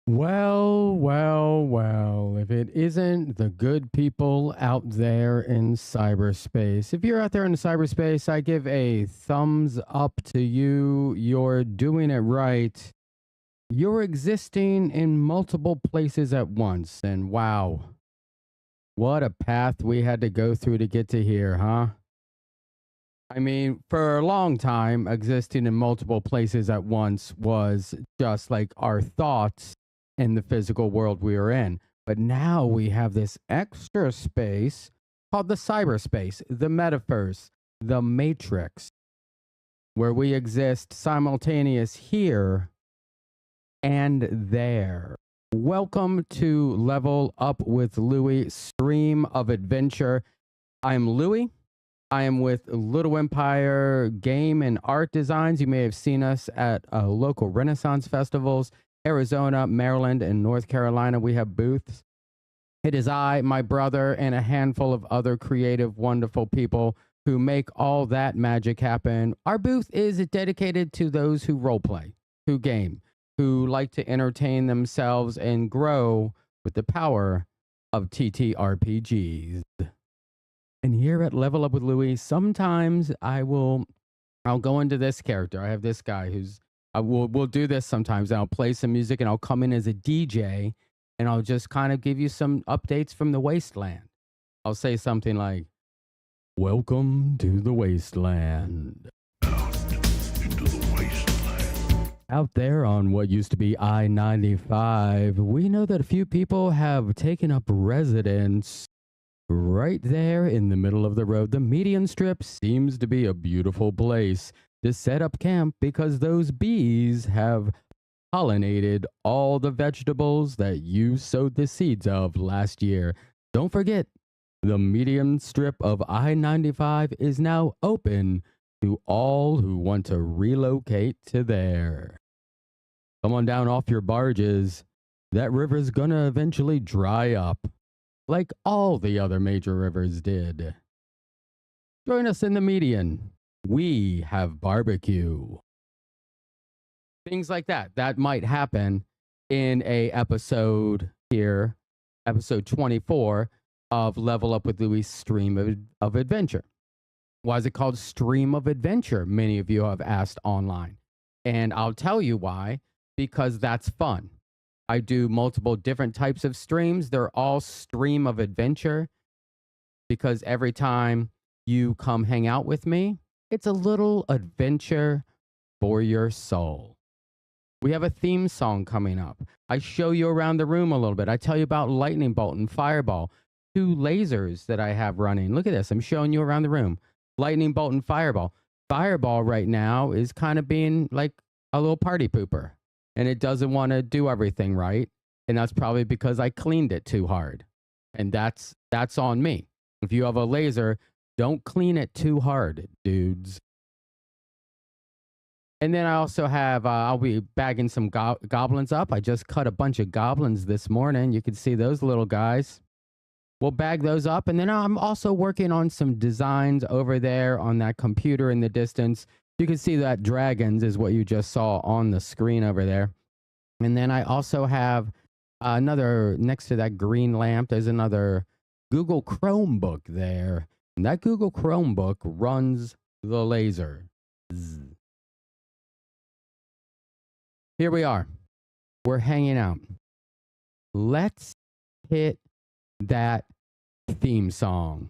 Well, well, well, if it isn't the good people out there in cyberspace. If you're out there in cyberspace, I give a thumbs up to you. You're doing it right. You're existing in multiple places at once. And wow, what a path we had to go through to get to here, huh? I mean, for a long time, existing in multiple places at once was just like our thoughts in the physical world we were in. But now we have this extra space called the cyberspace, the metaverse, the matrix, where we exist simultaneous here and there. Welcome to Level Up with Louie, stream of adventure. I'm Louie. I am with LittlEmpire Game and Art Designs. You may have seen us at local Renaissance festivals, Arizona, Maryland, and North Carolina. We have booths. It is I, my brother, and a handful of other creative, wonderful people who make all that magic happen. Our booth is dedicated to those who roleplay, who game, who like to entertain themselves and grow with the power of TTRPGs. And here at Level Up with Louie, sometimes I'll go into this character. I have this guy who's we'll do this sometimes. I'll play some music and I'll come in as a DJ and I'll just kind of give you some updates from the Wasteland. I'll say something like, "Welcome to the Wasteland." Into the wasteland. Out there on what used to be I-95, we know that a few people have taken up residence right there in the middle of the road. The median strip seems to be a beautiful place to set up camp because those bees have pollinated all the vegetables that you sowed the seeds of last year. Don't forget, the median strip of I-95 is now open to all who want to relocate to there. Come on down off your barges. That river's gonna eventually dry up, like all the other major rivers did. Join us in the median. We have barbecue. Things like that. That might happen in a episode here, episode 24 of Level Up with Louie's Stream of Adventure. Why is it called Stream of Adventure? Many of you have asked online. And I'll tell you why, because that's fun. I do multiple different types of streams. They're all stream of adventure because every time you come hang out with me, it's a little adventure for your soul. We have a theme song coming up. I show you around the room a little bit. I tell you about lightning bolt and fireball, two lasers that I have running. Look at this. I'm showing you around the room. Lightning bolt and fireball. Fireball right now is kind of being like a little party pooper. And it doesn't want to do everything right. And that's probably because I cleaned it too hard. And that's on me. If you have a laser, don't clean it too hard, dudes. And then I also have, I'll be bagging some goblins up. I just cut a bunch of goblins this morning. You can see those little guys. We'll bag those up. And then I'm also working on some designs over there on that computer in the distance. You can see that dragons is what you just saw on the screen over there. And then I also have another, next to that green lamp, there's another Google Chromebook there. And that Google Chromebook runs the laser. Zzz. Here we are. We're hanging out. Let's hit that theme song.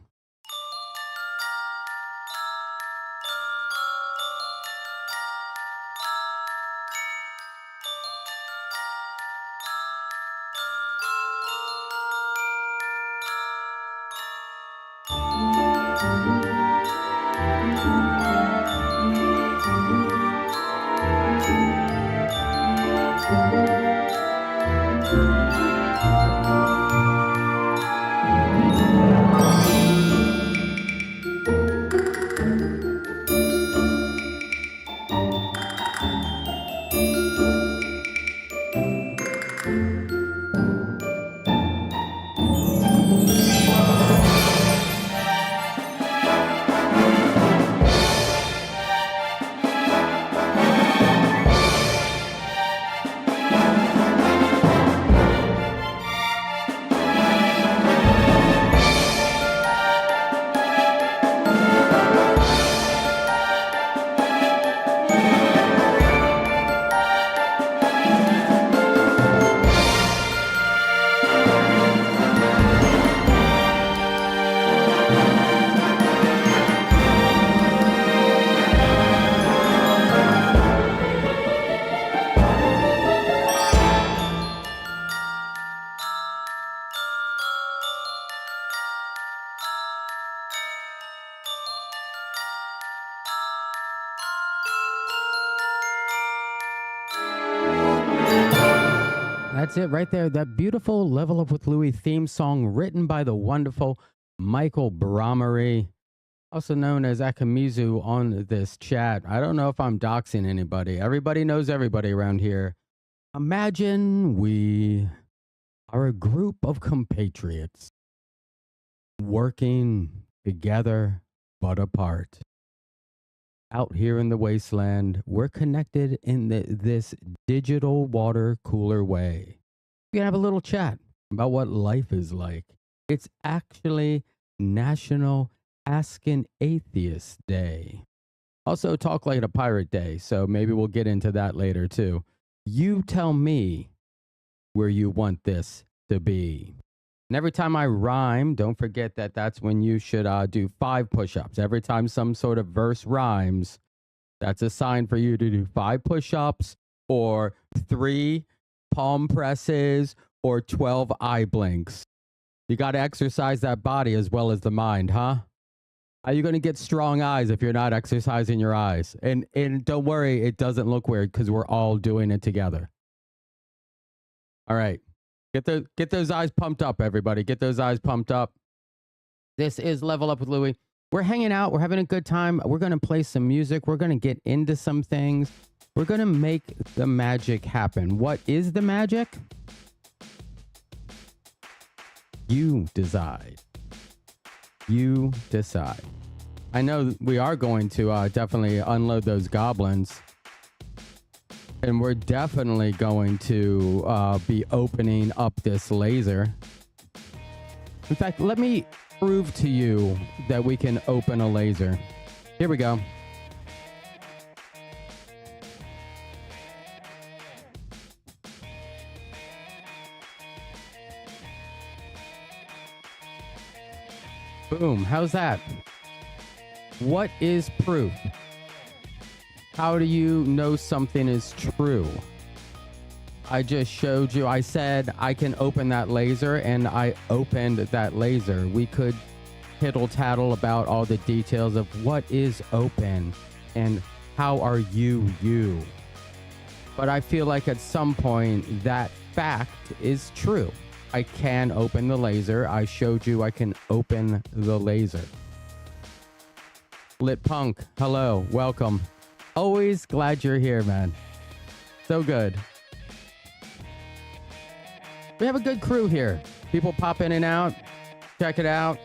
That's it right there. That beautiful Level Up with Louie theme song written by the wonderful Michael Brommery, also known as Akamizu on this chat. I don't know if I'm doxing anybody. Everybody knows everybody around here. Imagine we are a group of compatriots working together but apart. Out here in the wasteland, we're connected in this digital water cooler way. We can have a little chat about what life is like. It's actually National Ask an Atheist Day. Also, Talk Like a Pirate Day, so maybe we'll get into that later too. You tell me where you want this to be. And every time I rhyme, don't forget that that's when you should do 5 push-ups. Every time some sort of verse rhymes, that's a sign for you to do 5 push-ups or 3 palm presses or 12 eye blinks. You got to exercise that body as well as the mind, huh? Are you going to get strong eyes if you're not exercising your eyes? And don't worry, it doesn't look weird because we're all doing it together. All right. Get those eyes pumped up, everybody. Get those eyes pumped up. This is Level Up with Louie. We're hanging out. We're having a good time. We're going to play some music. We're going to get into some things. We're going to make the magic happen. What is the magic? You decide. You decide. I know we are going to definitely unload those goblins. And we're definitely going to be opening up this laser. In fact, let me prove to you that we can open a laser. Here we go. Boom. How's that? What is proof? How do you know something is true? I just showed you. I said I can open that laser, and I opened that laser. We could tittle tattle about all the details of what is open and how are you. But I feel like at some point that fact is true. I can open the laser. I showed you I can open the laser. Lit Punk, hello, welcome. Always glad you're here, man. So good. We have a good crew here. People pop in and out. Check it out.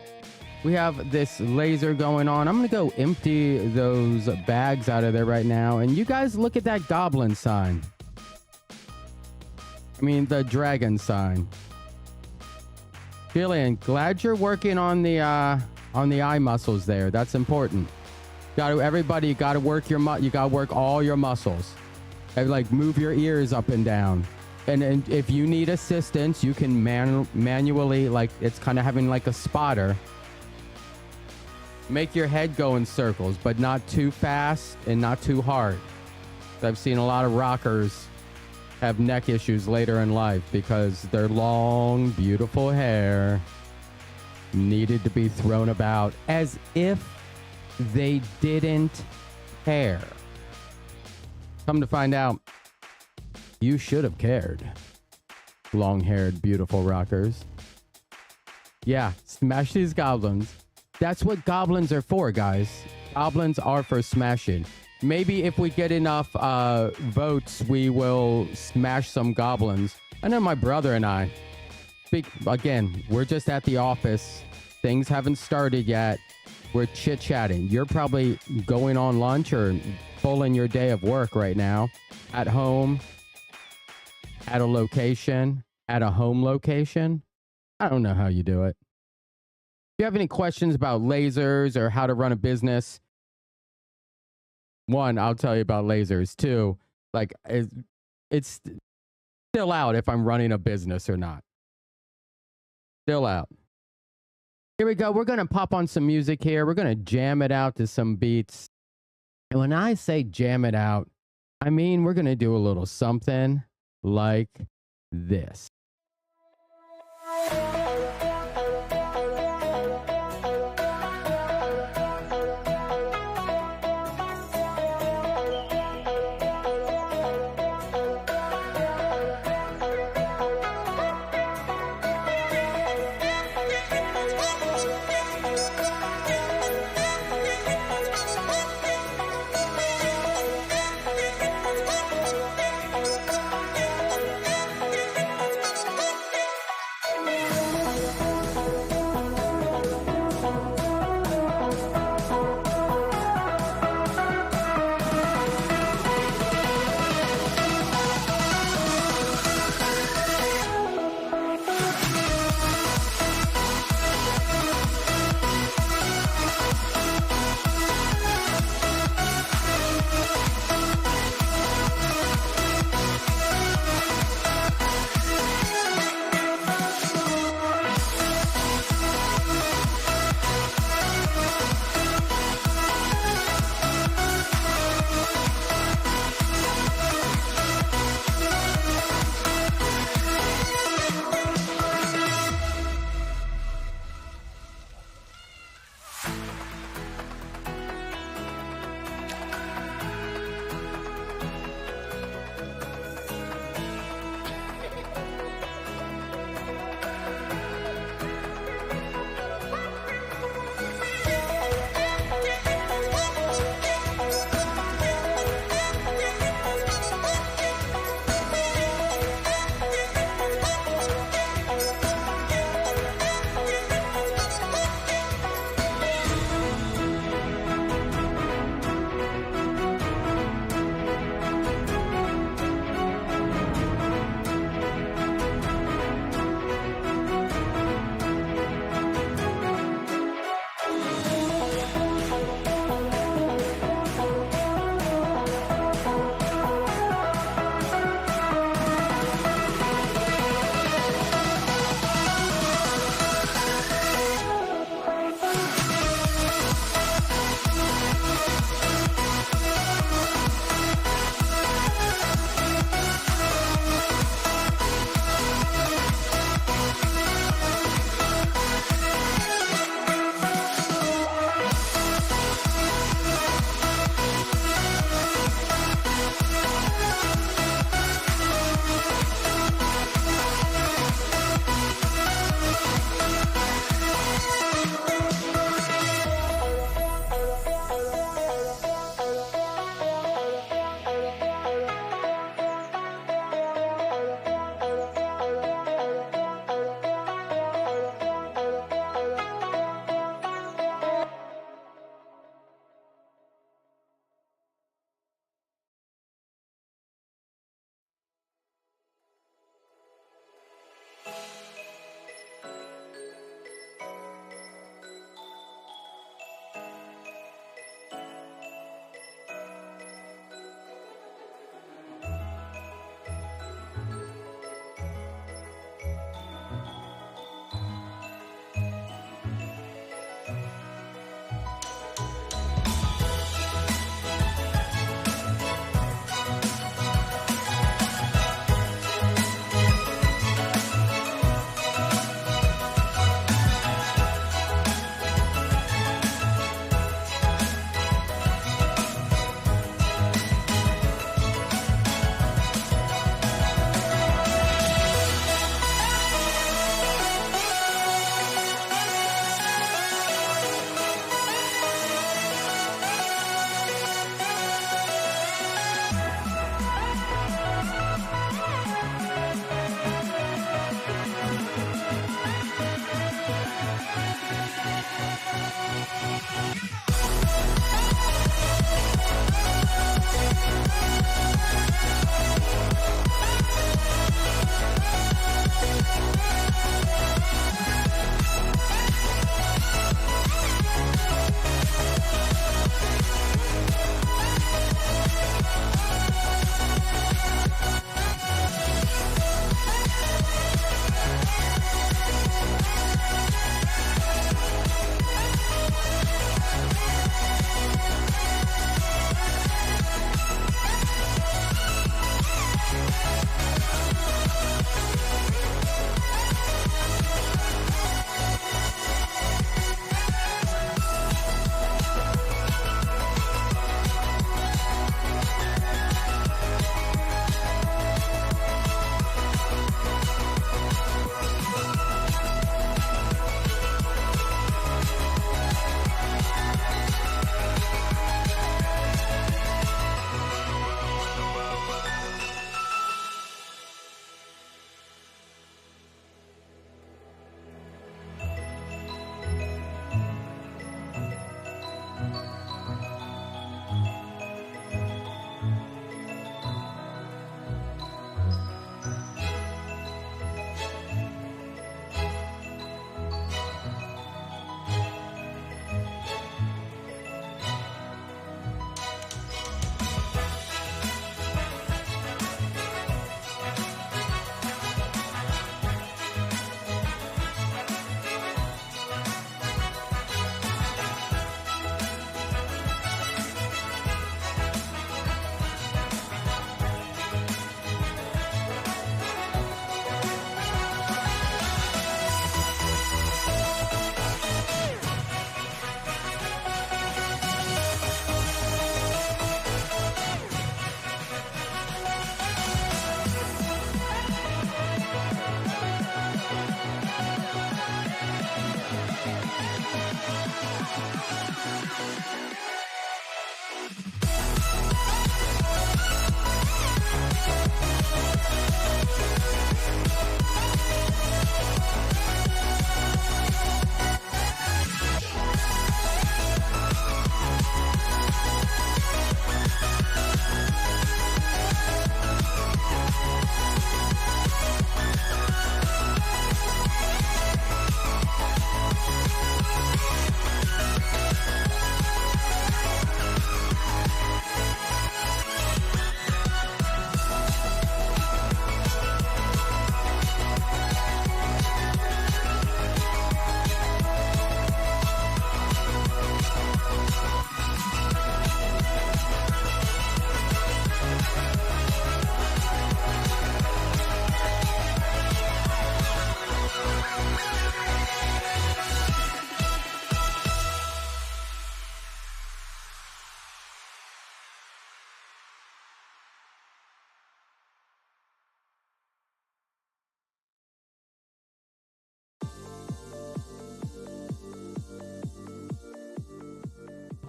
We have this laser going on. I'm going to go empty those bags out of there right now. And you guys look at that goblin sign. I mean, the dragon sign. Jillian, glad you're working on the eye muscles there. That's important. Everybody, you got to work all your muscles. And like move your ears up and down. And if you need assistance, you can manually, like it's kind of having like a spotter. Make your head go in circles, but not too fast and not too hard. I've seen a lot of rockers have neck issues later in life because their long, beautiful hair needed to be thrown about as if they didn't care. Come to find out, you should have cared. Long-haired, beautiful rockers. Yeah, smash these goblins. That's what goblins are for, guys. Goblins are for smashing. Maybe if we get enough votes, we will smash some goblins. I know my brother and I. Again, we're just at the office. Things haven't started yet. We're chit-chatting. You're probably going on lunch or full in your day of work right now. At home. At a location. At a home location. I don't know how you do it. If you have any questions about lasers or how to run a business, 1, I'll tell you about lasers. 2, like it's still out if I'm running a business or not. Still out. Here we go. We're going to pop on some music here. We're going to jam it out to some beats. And when I say jam it out, I mean we're going to do a little something like this.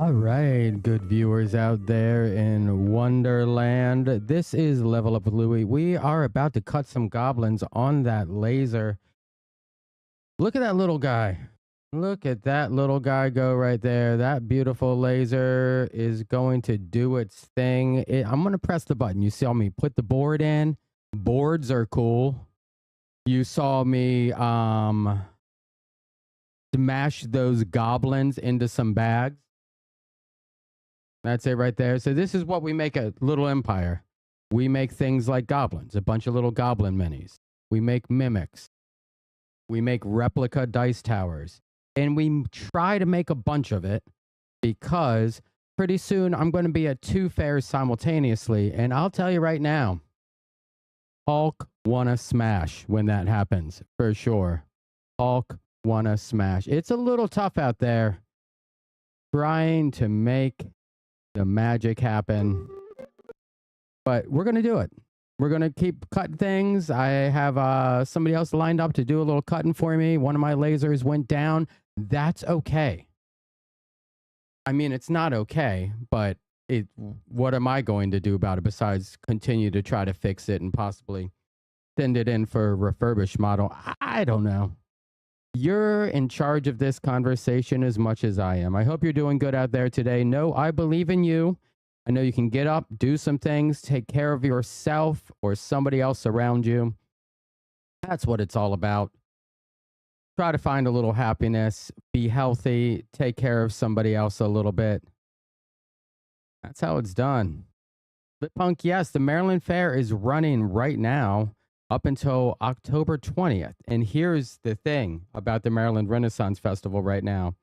All right, good viewers out there in Wonderland. This is Level Up with Louie. We are about to cut some goblins on that laser. Look at that little guy. Look at that little guy go right there. That beautiful laser is going to do its thing. I'm going to press the button. You saw me put the board in. Boards are cool. You saw me smash those goblins into some bags. That's it right there. So this is what we make at Little Empire. We make things like goblins, a bunch of little goblin minis. We make mimics. We make replica dice towers. And we try to make a bunch of it because pretty soon I'm going to be at 2 fairs simultaneously. And I'll tell you right now, Hulk wanna smash when that happens, for sure. Hulk wanna smash. It's a little tough out there trying to make the magic happen, but we're gonna do it. We're gonna keep cutting things. I have somebody else lined up to do a little cutting for me. One of my lasers went down. That's okay. I mean, it's not okay, but what am I going to do about it besides continue to try to fix it and possibly send it in for a refurbished model? I don't know. You're in charge of this conversation as much as I am. I hope you're doing good out there today. No, I believe in you. I know you can get up, do some things, take care of yourself or somebody else around you. That's what it's all about. Try to find a little happiness, be healthy, take care of somebody else a little bit. That's how it's done. Litpunk, yes, the Maryland Fair is running right now up until October 20th. And here's the thing about the Maryland Renaissance Festival right now.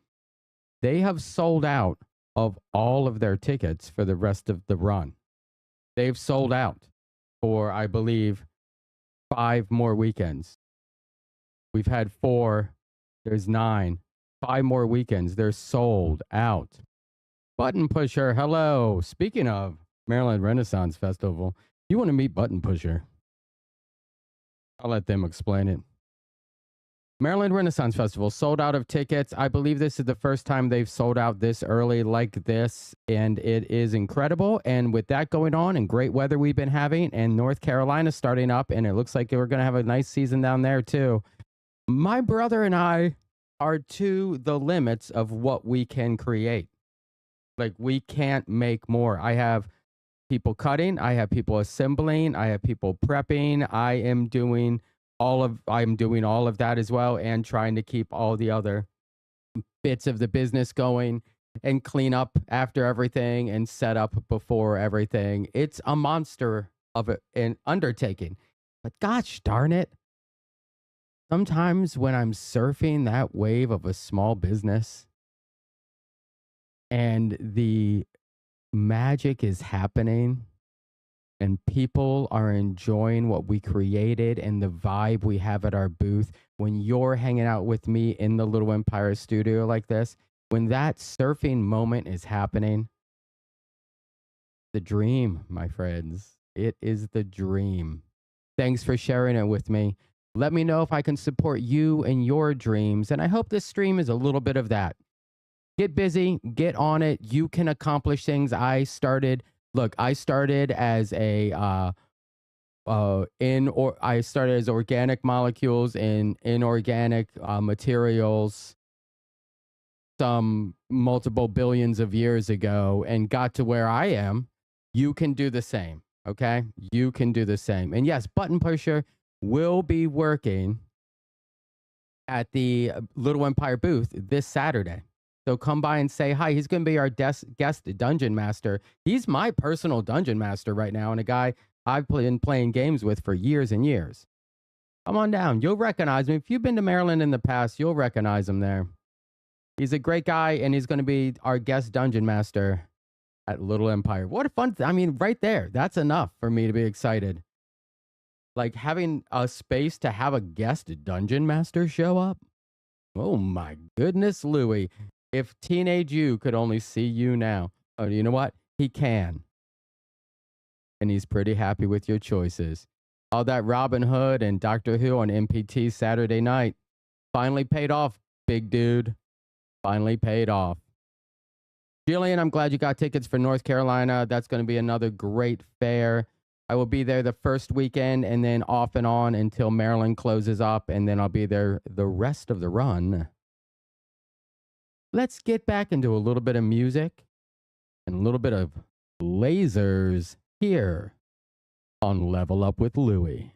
They have sold out of all of their tickets for the rest of the run. They've sold out for, I believe, 5 more weekends. We've had 4. There's 9. 5 more weekends. They're sold out. Button Pusher, hello. Speaking of Maryland Renaissance Festival, you want to meet Button Pusher? I'll let them explain it. Maryland Renaissance Festival sold out of tickets. I believe this is the first time they've sold out this early like this, and it is incredible. And with that going on and great weather we've been having, and North Carolina starting up, and it looks like we're going to have a nice season down there too. My brother and I are to the limits of what we can create. Like, we can't make more. I have people cutting, I have people assembling, I have people prepping. I'm doing all of that as well, and trying to keep all the other bits of the business going and clean up after everything and set up before everything. It's a monster of an undertaking. But gosh darn it. Sometimes when I'm surfing that wave of a small business and the magic is happening and people are enjoying what we created and the vibe we have at our booth, when you're hanging out with me in the Little Empire studio like this, when that surfing moment is happening, the dream, my friends, it is the dream. Thanks for sharing it with me. Let me know if I can support you and your dreams. And I hope this stream is a little bit of that. Get busy, get on it. You can accomplish things. I started as I started as organic molecules and inorganic materials some multiple billions of years ago and got to where I am. You can do the same. Okay? You can do the same. And yes, Button Pusher will be working at the Little Empire booth this Saturday. So come by and say hi. He's going to be our guest dungeon master. He's my personal dungeon master right now, and a guy I've been playing games with for years and years. Come on down. You'll recognize him. If you've been to Maryland in the past, you'll recognize him there. He's a great guy, and he's going to be our guest dungeon master at Little Empire. What a fun I mean, right there. That's enough for me to be excited. Like, having a space to have a guest dungeon master show up. Oh my goodness, Louie. If teenage you could only see you now. Oh, you know what? He can. And he's pretty happy with your choices. All that Robin Hood and Doctor Who on MPT Saturday night finally paid off, big dude. Finally paid off. Jillian, I'm glad you got tickets for North Carolina. That's going to be another great fair. I will be there the first weekend and then off and on until Maryland closes up, and then I'll be there the rest of the run. Let's get back into a little bit of music and a little bit of lasers here on Level Up with Louie.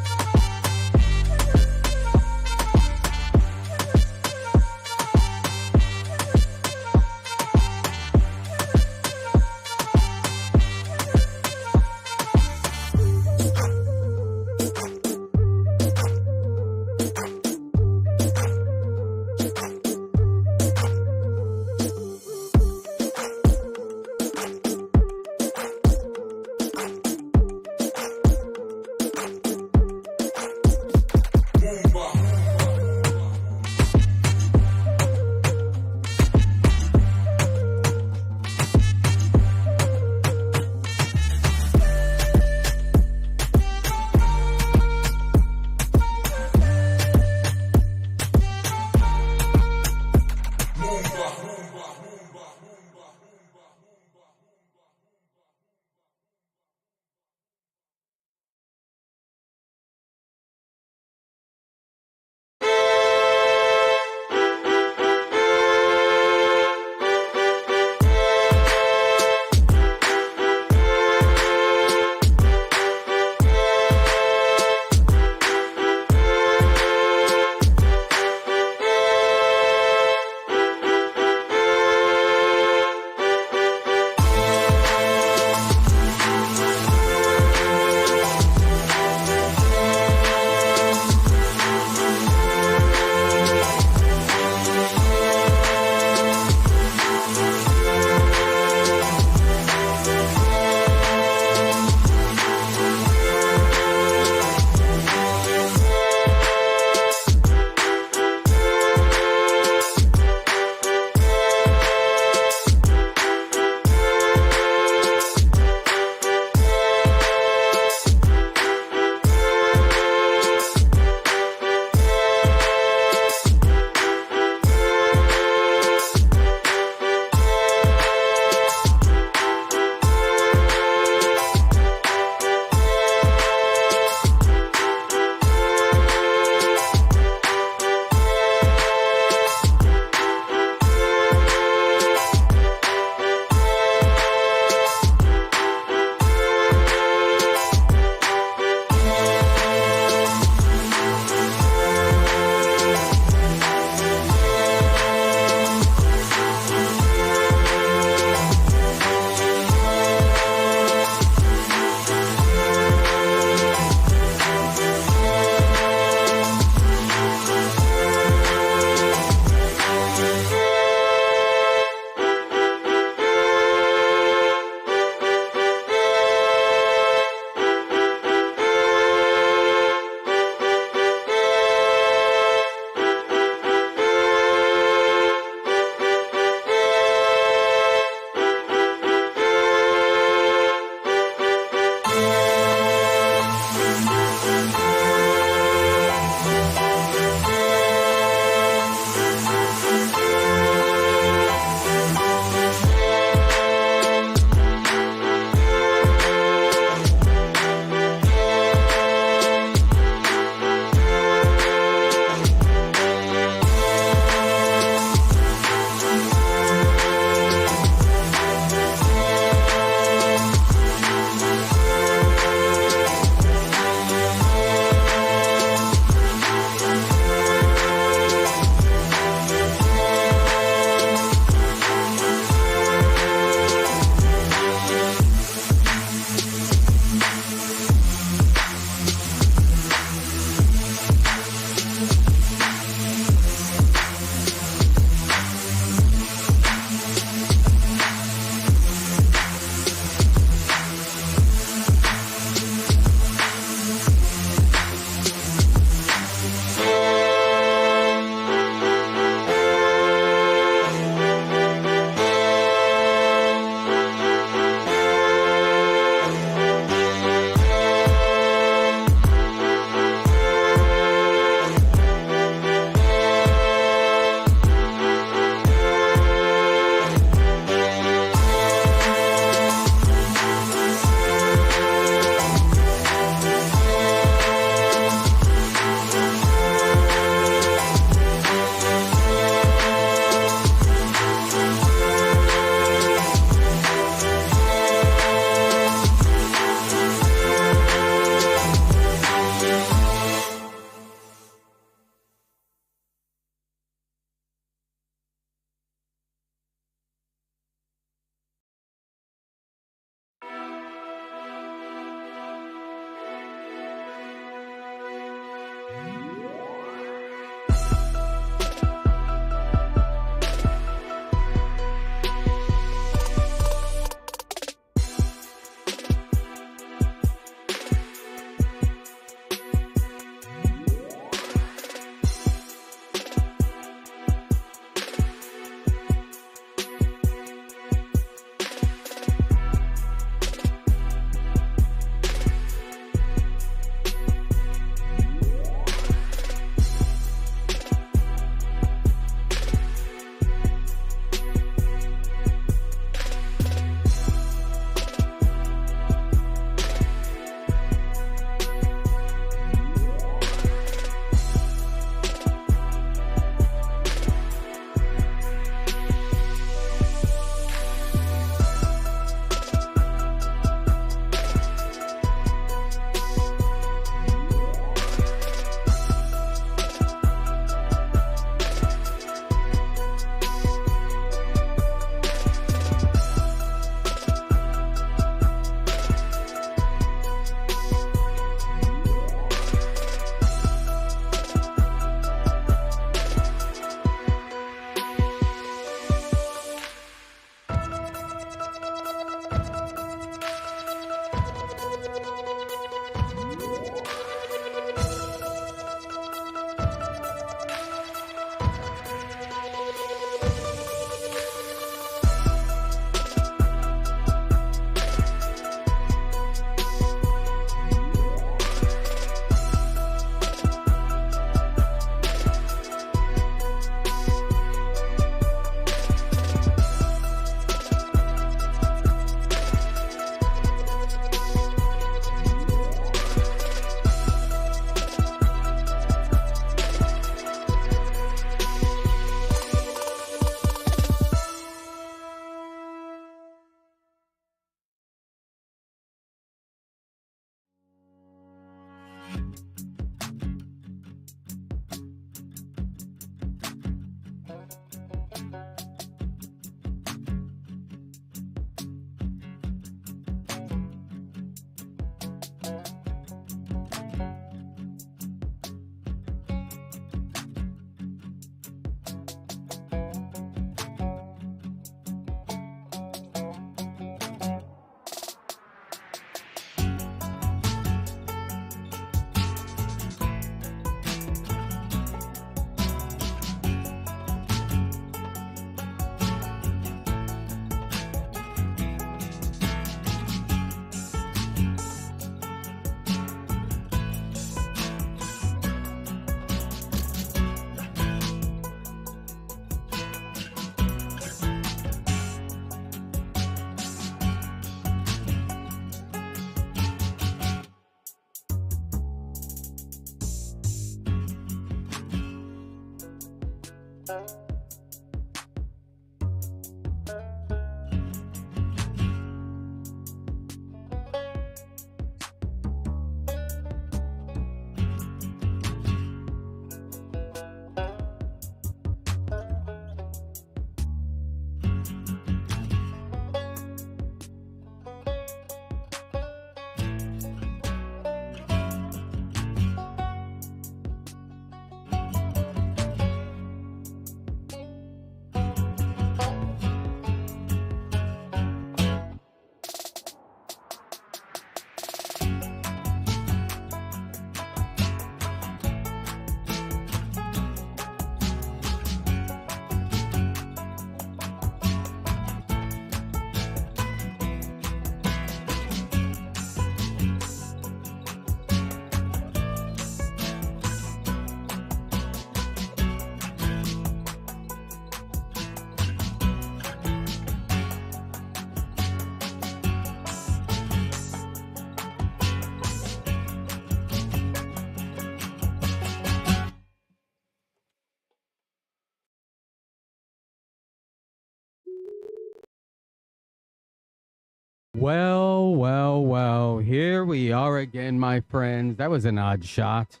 Well, here we are again, my friends. That was an odd shot.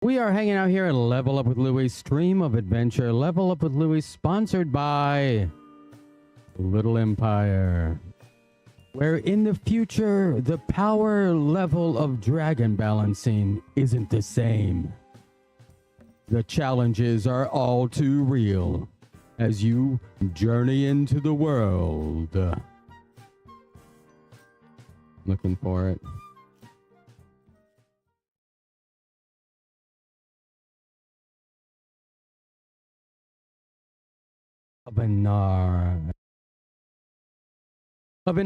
We are hanging out here at Level Up with Louie, stream of adventure. Level Up with Louie, sponsored by Little Empire, where in the future, the power level of dragon balancing isn't the same. The challenges are all too real as you journey into the world. Looking for it. Of an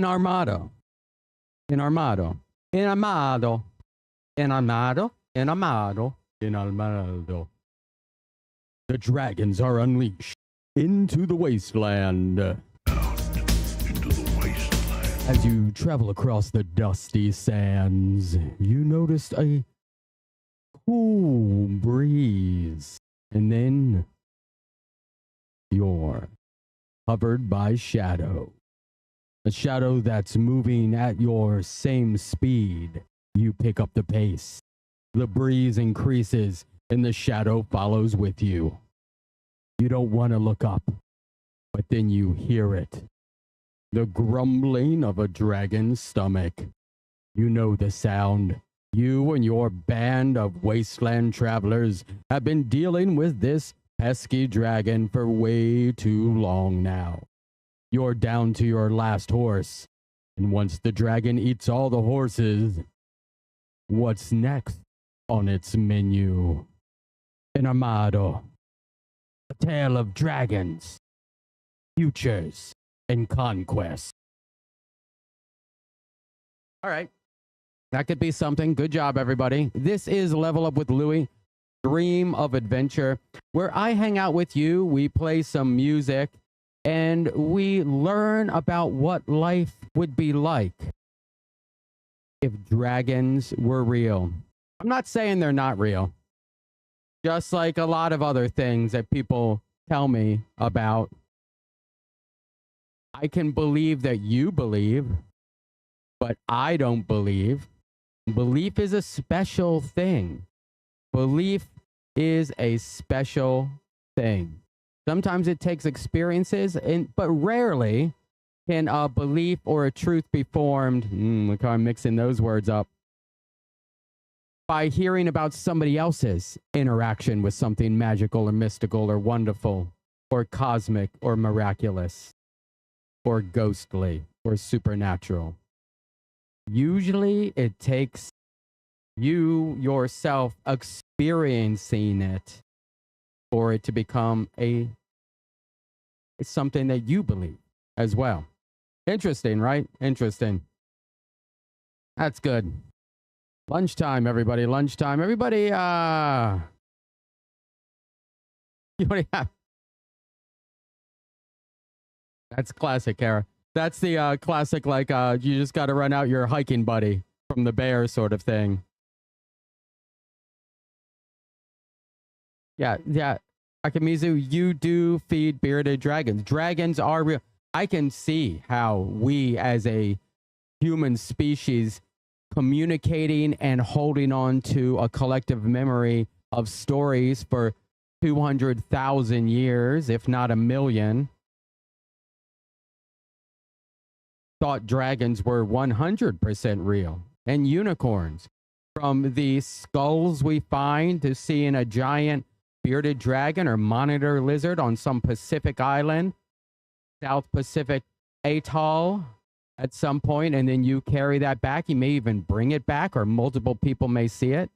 armado. In armado. In armado. In armado. In armado. In armado. The dragons are unleashed into the wasteland. Into the wasteland. As you travel across the dusty sands, you noticed a cool breeze. And then you're covered by shadow. A shadow that's moving at your same speed. You pick up the pace. The breeze increases and the shadow follows with you. You don't want to look up, but then you hear it. The grumbling of a dragon's stomach. You know the sound. You and your band of wasteland travelers have been dealing with this pesky dragon for way too long now. You're down to your last horse, and once the dragon eats all the horses, what's next on its menu? An armado. A tale of dragons, futures, and conquest. All right. That could be something. Good job, everybody. This is Level Up with Louie, Dream of Adventure, where I hang out with you, we play some music, and we learn about what life would be like if dragons were real. I'm not saying they're not real. Just like a lot of other things that people tell me about. I can believe that you believe, but I don't believe. Belief is a special thing. Belief is a special thing. Sometimes it takes experiences, but rarely can a belief or a truth be formed. Look how I'm mixing those words up. By hearing about somebody else's interaction with something magical or mystical or wonderful or cosmic or miraculous or ghostly or supernatural. Usually it takes you yourself experiencing it for it to become something that you believe as well. Interesting, right? Interesting. That's good. Lunchtime, everybody. Lunchtime. Everybody, you already have. That's classic, Kara. That's the classic, like, you just got to run out your hiking buddy from the bear sort of thing. Yeah. Akimizu, you do feed bearded dragons. Dragons are real. I can see how we as a human species communicating and holding on to a collective memory of stories for 200,000 years, if not a million, thought dragons were 100% real, and unicorns. From the skulls we find to seeing a giant bearded dragon or monitor lizard on some Pacific island, South Pacific atoll at some point, and then you carry that back. You may even bring it back, or multiple people may see it.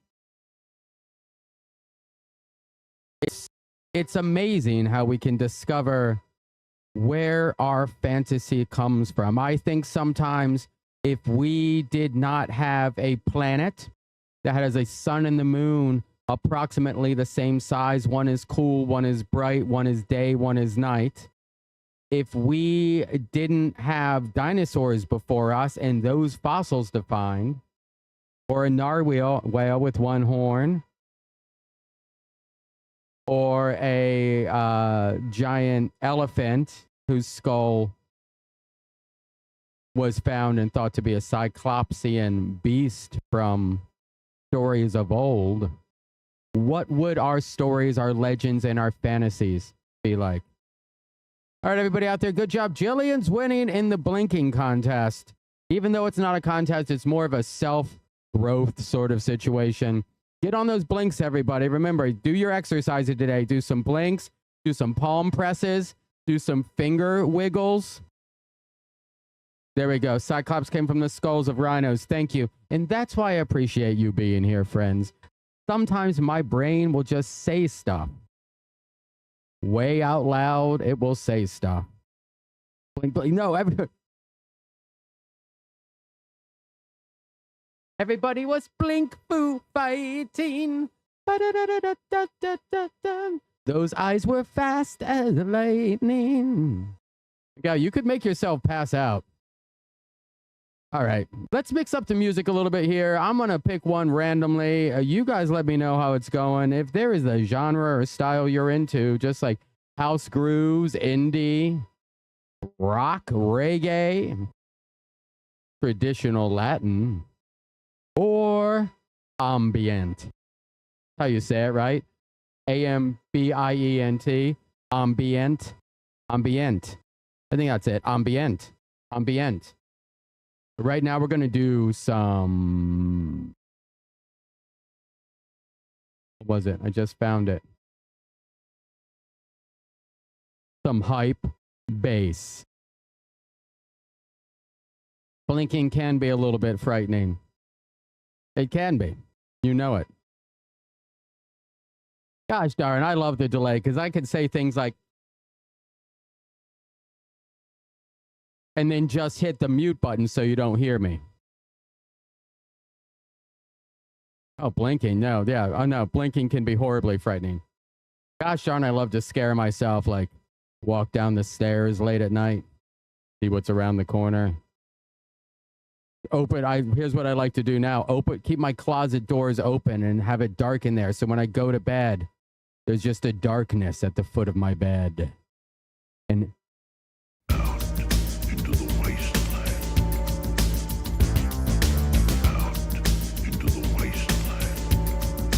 It's amazing how we can discover where our fantasy comes from. I think sometimes if we did not have a planet that has a sun and the moon approximately the same size, one is cool, one is bright, one is day, one is night. If we didn't have dinosaurs before us and those fossils defined, or a narwhal whale with one horn, or a giant elephant whose skull was found and thought to be a Cyclopsian beast from stories of old, what would our stories, our legends, and our fantasies be like? All right, everybody out there, good job. Jillian's winning in the blinking contest. Even though it's not a contest, it's more of a self-growth sort of situation. Get on those blinks, everybody. Remember, do your exercises today. Do some blinks, do some palm presses, do some finger wiggles. There we go. Cyclops came from the skulls of rhinos. Thank you. And that's why I appreciate you being here, friends. Sometimes my brain will just say stuff. Way out loud, it will say stuff. Blink, blink. No, everybody was blink foo fighting. Ba-da-da-da-da-da-da-da. Those eyes were fast as lightning. Yeah, you could make yourself pass out. All right, let's mix up the music a little bit here. I'm going to pick one randomly. You guys let me know how it's going. If there is a genre or style you're into, just like house grooves, indie, rock, reggae, traditional Latin, or ambient. How you say it, right? A-M-B-I-E-N-T. Ambient. Ambient. I think that's it. Ambient. Ambient. Right now, we're going to do some... What was it? I just found it. Some hype bass. Blinking can be a little bit frightening. It can be. You know it. Gosh darn, I love the delay because I can say things like, and then just hit the mute button so you don't hear me. Oh, blinking. No, yeah. Oh, no. Blinking can be horribly frightening. Gosh darn, I love to scare myself, like walk down the stairs late at night, see what's around the corner. Here's what I like to do now. Keep my closet doors open and have it dark in there. So when I go to bed, there's just a darkness at the foot of my bed. And Into the wasteland. Out into the wasteland.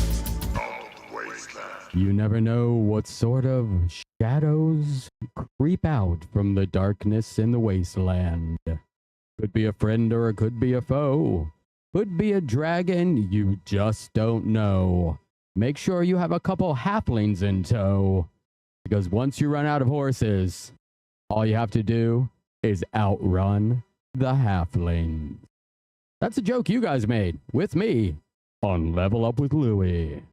Out the wasteland. you never know what sort of shadows creep out from the darkness in the wasteland. Could be a friend or it could be a foe. Could be a dragon, you just don't know. Make sure you have a couple halflings in tow. Because once you run out of horses, all you have to do is outrun the halflings. That's a joke you guys made with me on Level Up with Louie.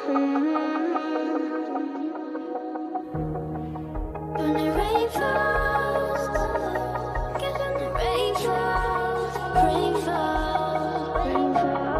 When the rain falls, get when the rain falls, rain falls, rain falls.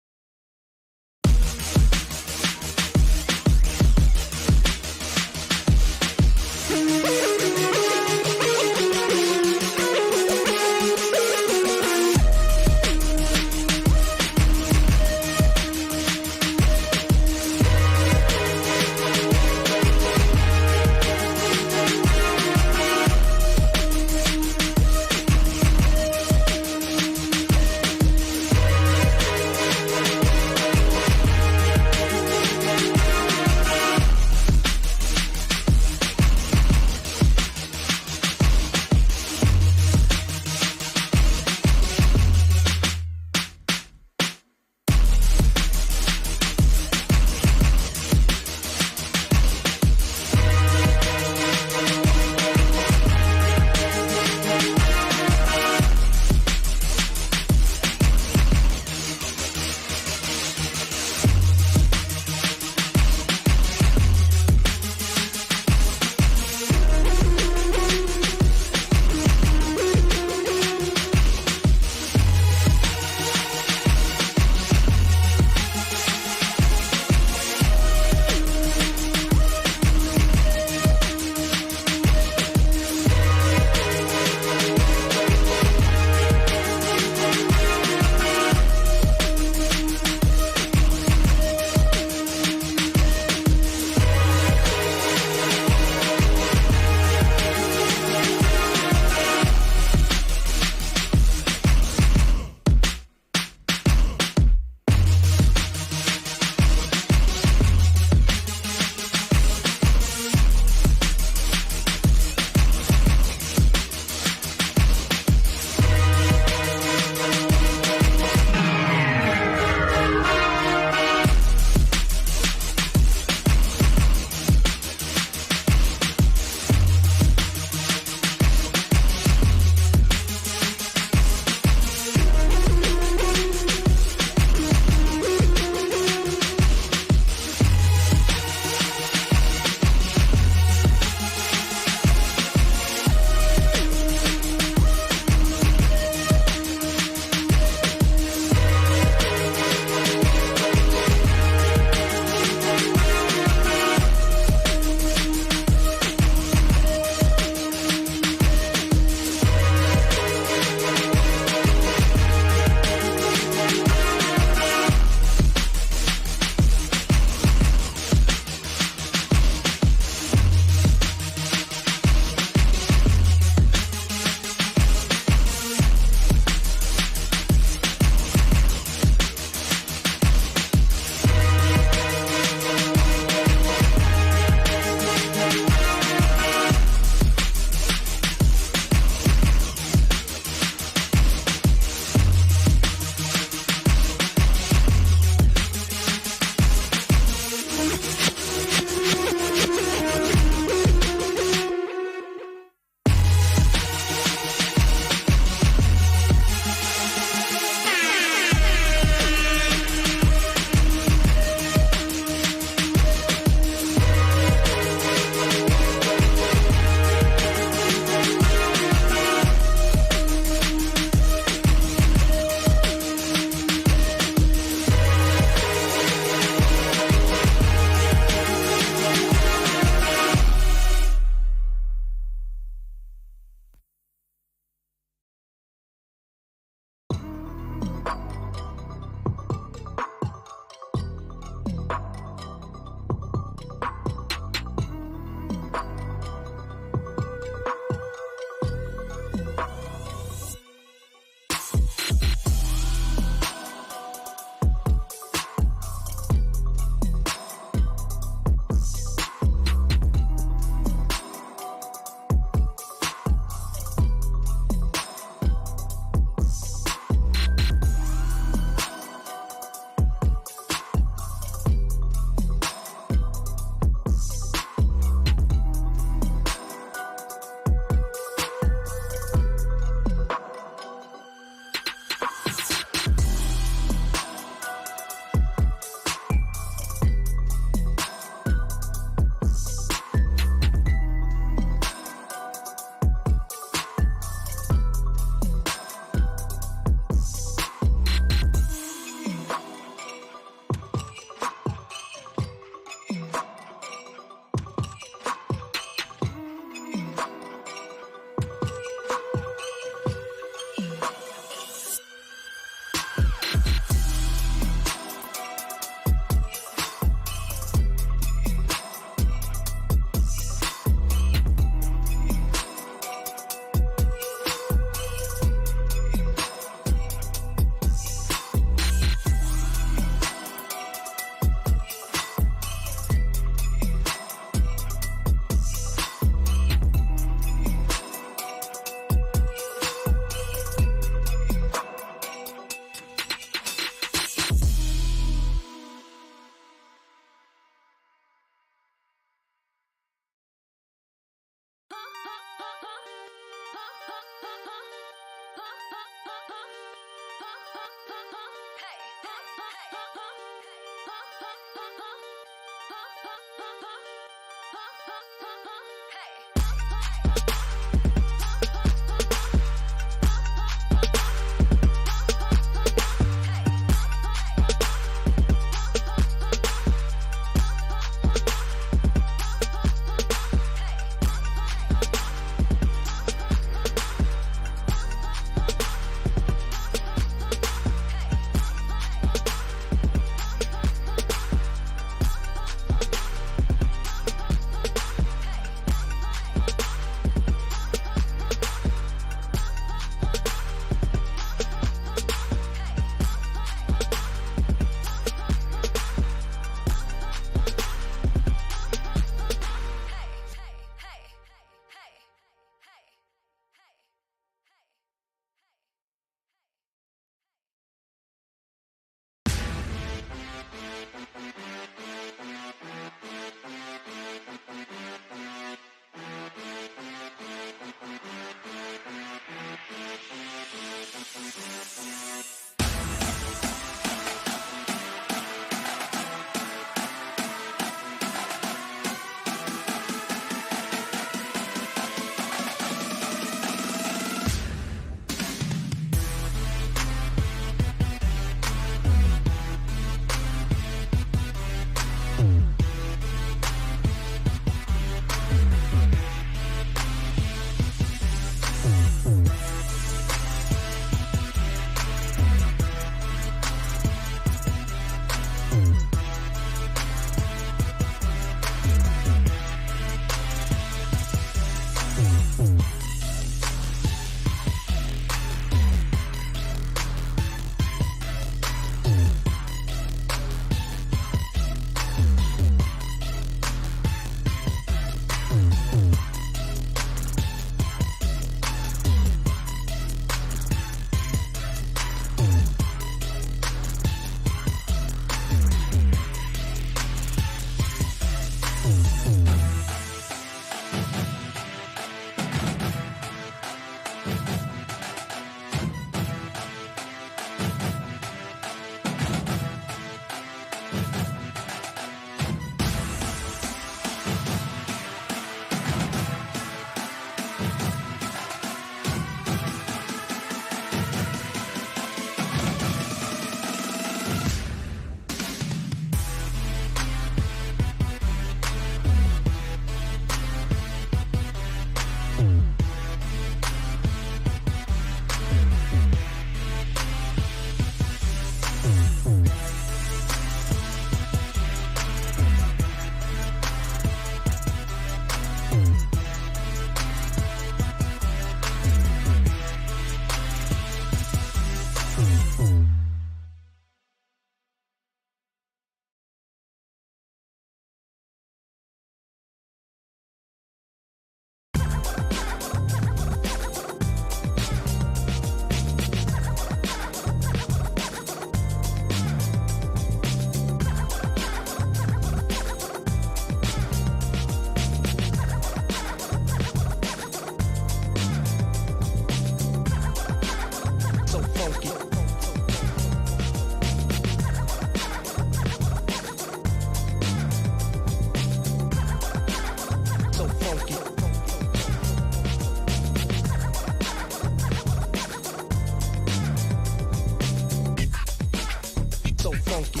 funky,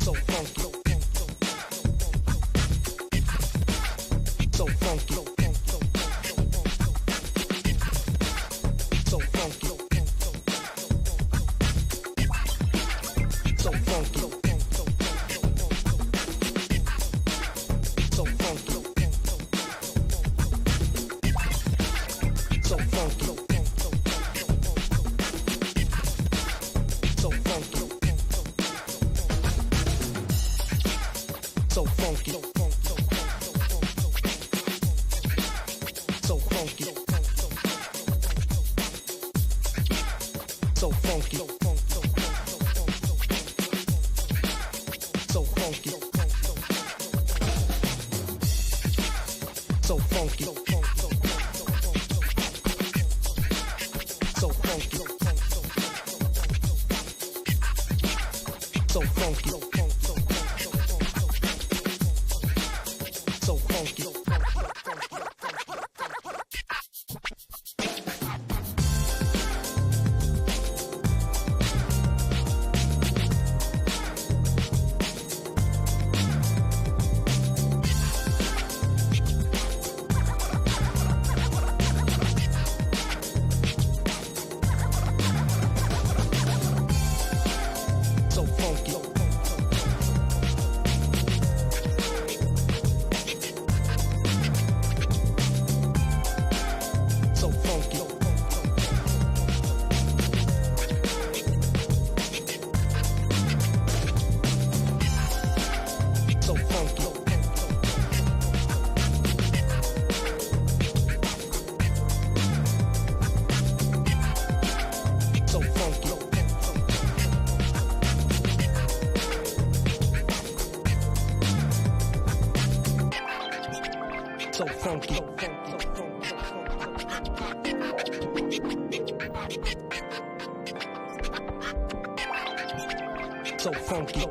so funky, so funky, so funky, so funky, so funky, so funky. So funky, so funky, so funky, so funky, so funky, so funky, so funky. So funky. So funky. So funky. So funky. So funky. So funky. So funky.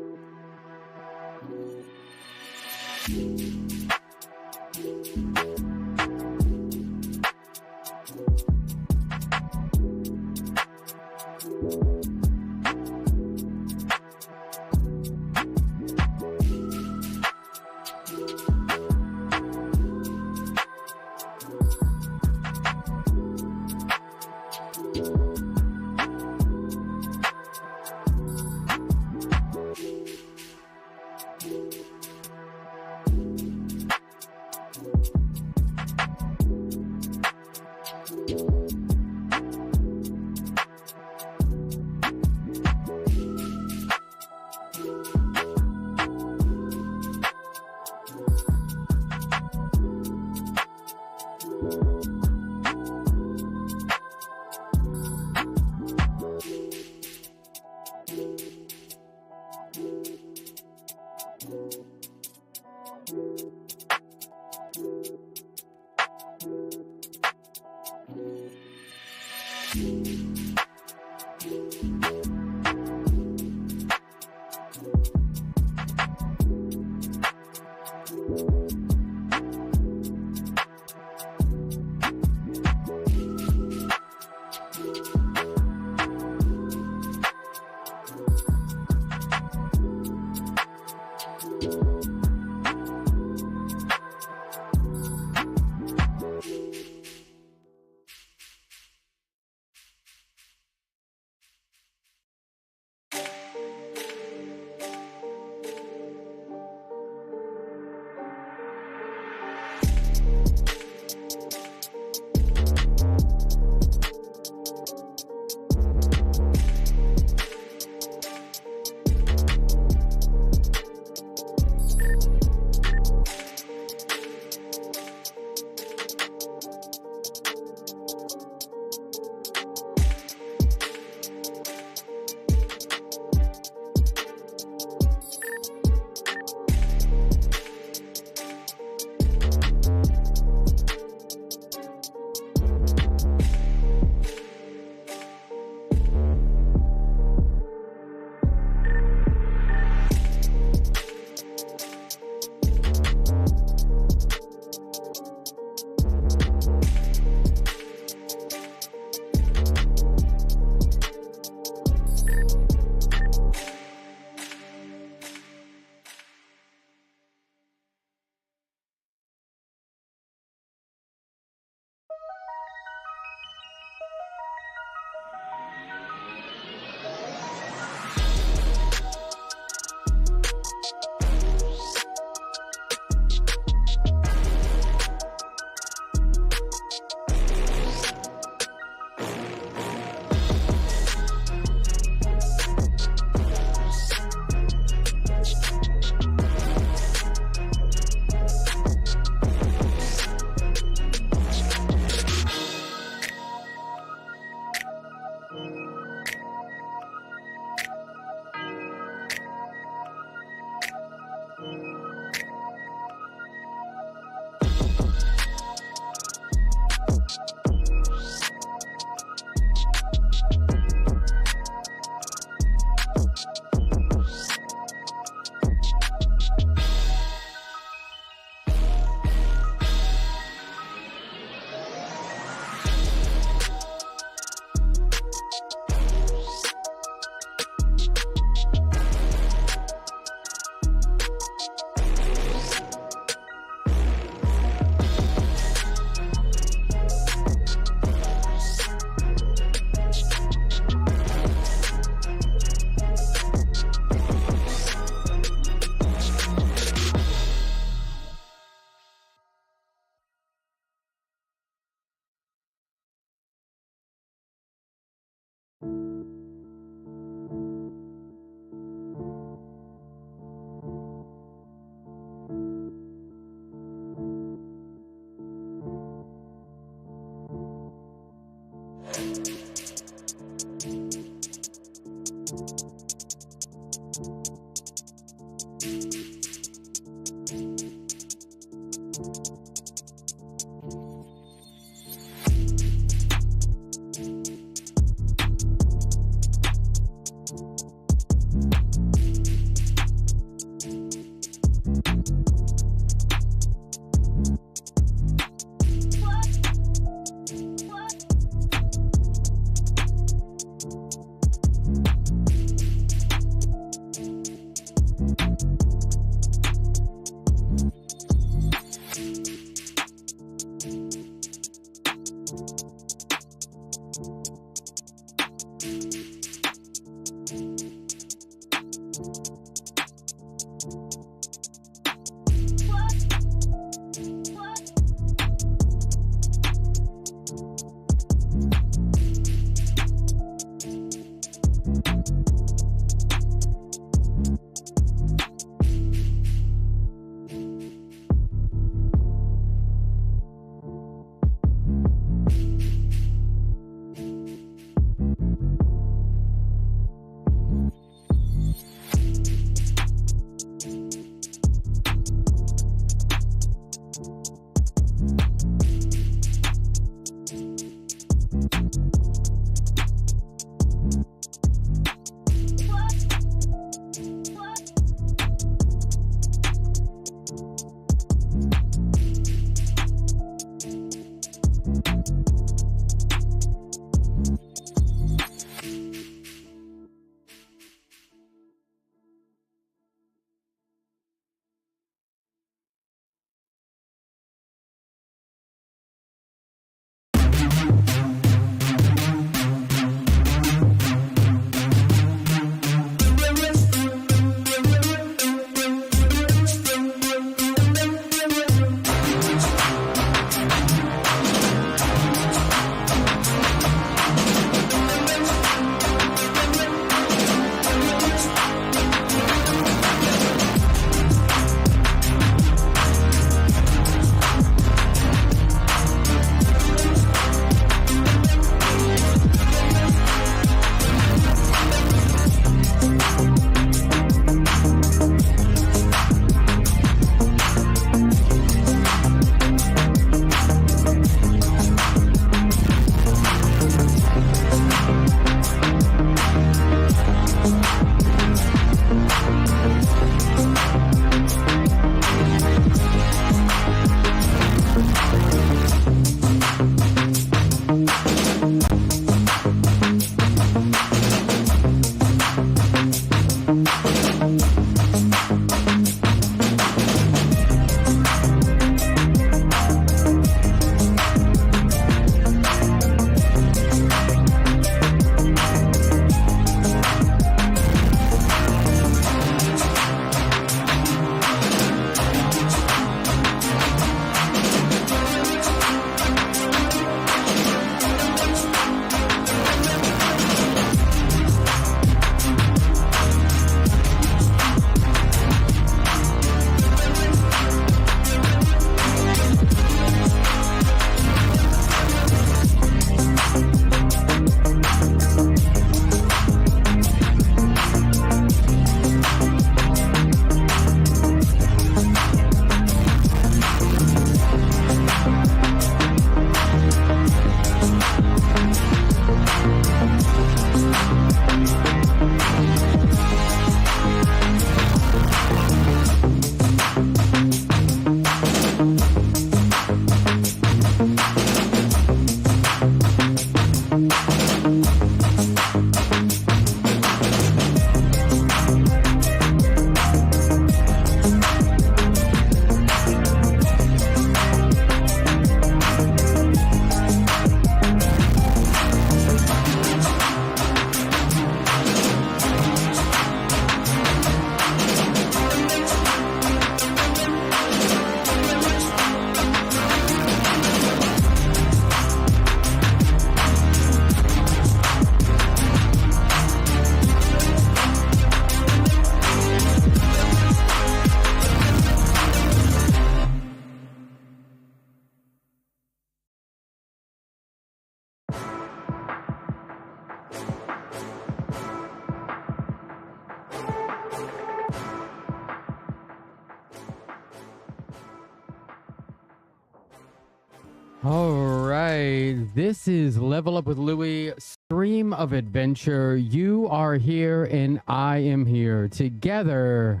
All right, this is Level Up with Louie, stream of adventure. You are here and I am here. Together,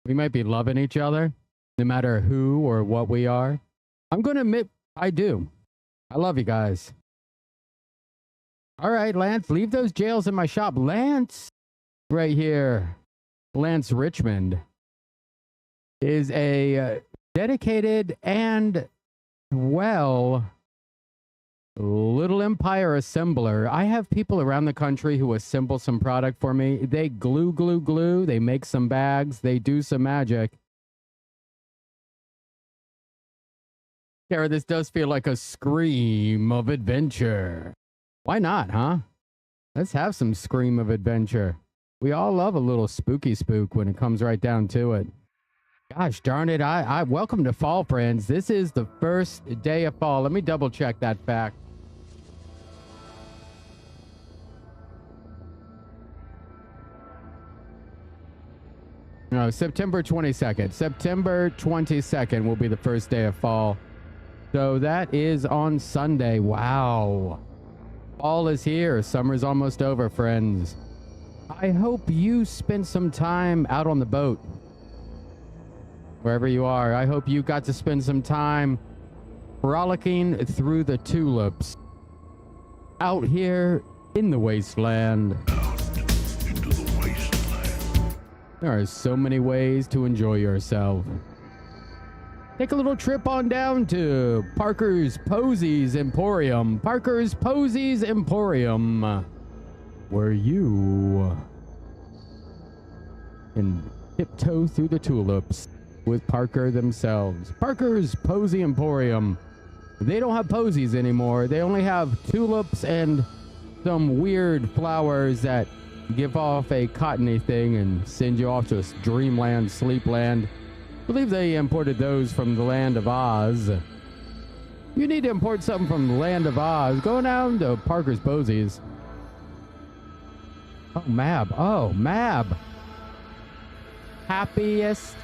we might be loving each other, no matter who or what we are. I'm going to admit, I do. I love you guys. All right, Lance, leave those jails in my shop. Lance, right here, Lance Richmond, is a dedicated and, well, Little Empire assembler. I have people around the country who assemble some product for me. They glue. They make some bags. They do some magic. Kara, this does feel like a scream of adventure. Why not, huh? Let's have some scream of adventure. We all love a little spooky spook when it comes right down to it. Gosh darn it, I welcome to fall, friends. This is the first day of fall. Let me double check that fact. No, September 22nd. September 22nd will be the first day of fall. So that is on Sunday. Wow. Fall is here. Summer's almost over, friends. I hope you spent some time out on the boat. Wherever you are, I hope you got to spend some time frolicking through the tulips out here in the wasteland. Out into the wasteland. There are so many ways to enjoy yourself. Take a little trip on down to Parker's Posies Emporium. Parker's Posies Emporium, where you can tiptoe through the tulips with Parker themselves. Parker's Posy Emporium. They don't have posies anymore. They only have tulips and some weird flowers that give off a cottony thing and send you off to a dreamland, sleepland. I believe they imported those from the land of Oz. You need to import something from the land of Oz. Go down to Parker's Posies. Oh, Mab. Oh, Mab. Happiest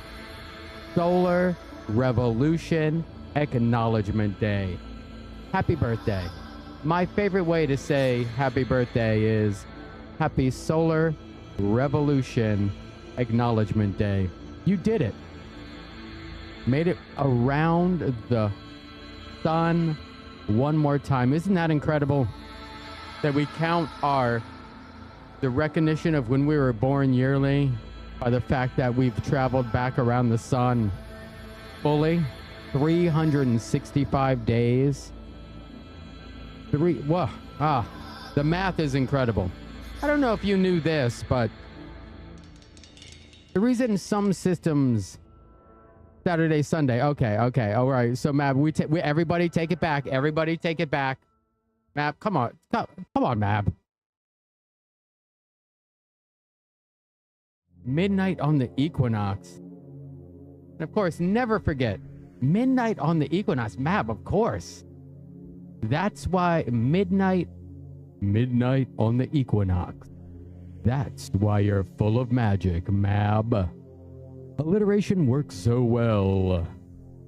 Solar Revolution Acknowledgement Day. Happy birthday. My favorite way to say happy birthday is Happy Solar Revolution Acknowledgement Day. You did it. Made it around the sun one more time. Isn't that incredible? That we count the recognition of when we were born yearly by the fact that we've traveled back around the sun fully 365 days. The math is incredible. I don't know if you knew this, but the reason some systems Saturday, Sunday. Okay. All right. So, Mab, we everybody take it back. Everybody take it back. Mab, come on. Come on, Mab. Midnight on the equinox. And of course, never forget, midnight on the equinox. Mab, of course. That's why midnight on the equinox. That's why you're full of magic, Mab. Alliteration works so well.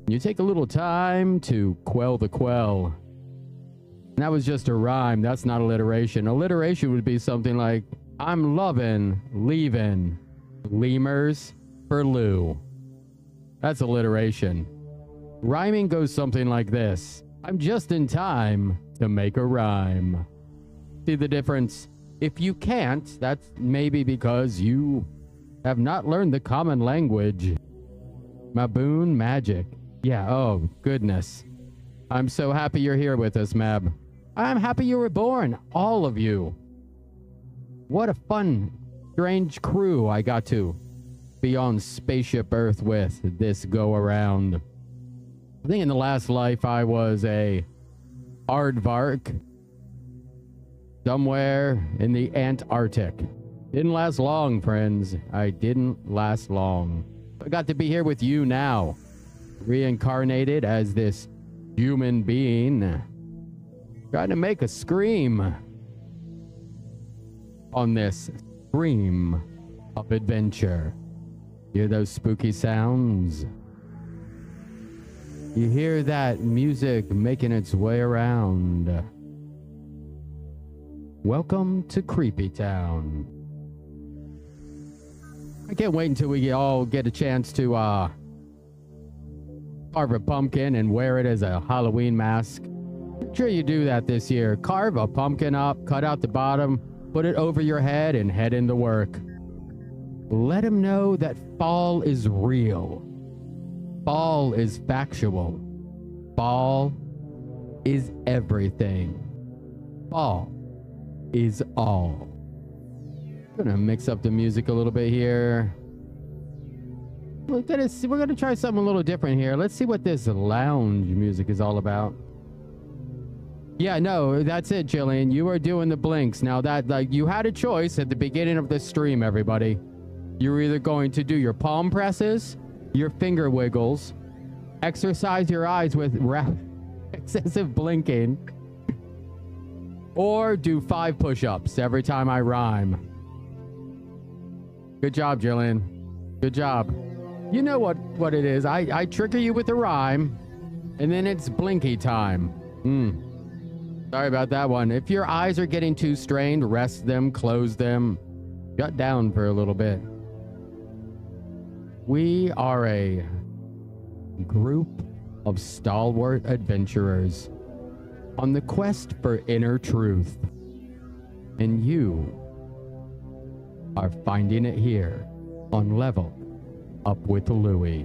You take a little time to quell the quell. And that was just a rhyme. That's not alliteration. Alliteration would be something like, I'm loving, leaving, lemurs for Lou. That's alliteration. Rhyming goes something like this. I'm just in time to make a rhyme. See the difference? If you can't, that's maybe because you have not learned the common language. Maboon magic. Yeah, oh, goodness. I'm so happy you're here with us, Mab. I'm happy you were born, all of you. What a fun, strange crew I got to be on Spaceship Earth with this go-around. I think in the last life I was a aardvark somewhere in the Antarctic. Didn't last long, friends. I didn't last long. I got to be here with you now, reincarnated as this human being, trying to make a scream on this stream of adventure. Hear those spooky sounds? You hear that music making its way around. Welcome to Creepy Town. I can't wait until we all get a chance to carve a pumpkin and wear it as a Halloween mask. Make sure you do that this year. Carve a pumpkin up, cut out the bottom, put it over your head, and head into work. Let them know that fall is real. Fall is factual. Fall is everything. Fall is all. Gonna mix up the music a little bit here. We're gonna try something a little different here. Let's see what this lounge music is all about. Yeah, no, that's it, Jillian. You are doing the blinks. Now that, like, you had a choice at the beginning of the stream, everybody. You're either going to do your palm presses, your finger wiggles, exercise your eyes with excessive blinking, or do 5 push-ups every time I rhyme. Good job, Jillian. Good job. You know what it is. I trigger you with a rhyme, and then it's blinky time. Sorry about that one. If your eyes are getting too strained, rest them, close them, shut down for a little bit. We are a group of stalwart adventurers on the quest for inner truth. And you are finding it here on Level Up with Louie.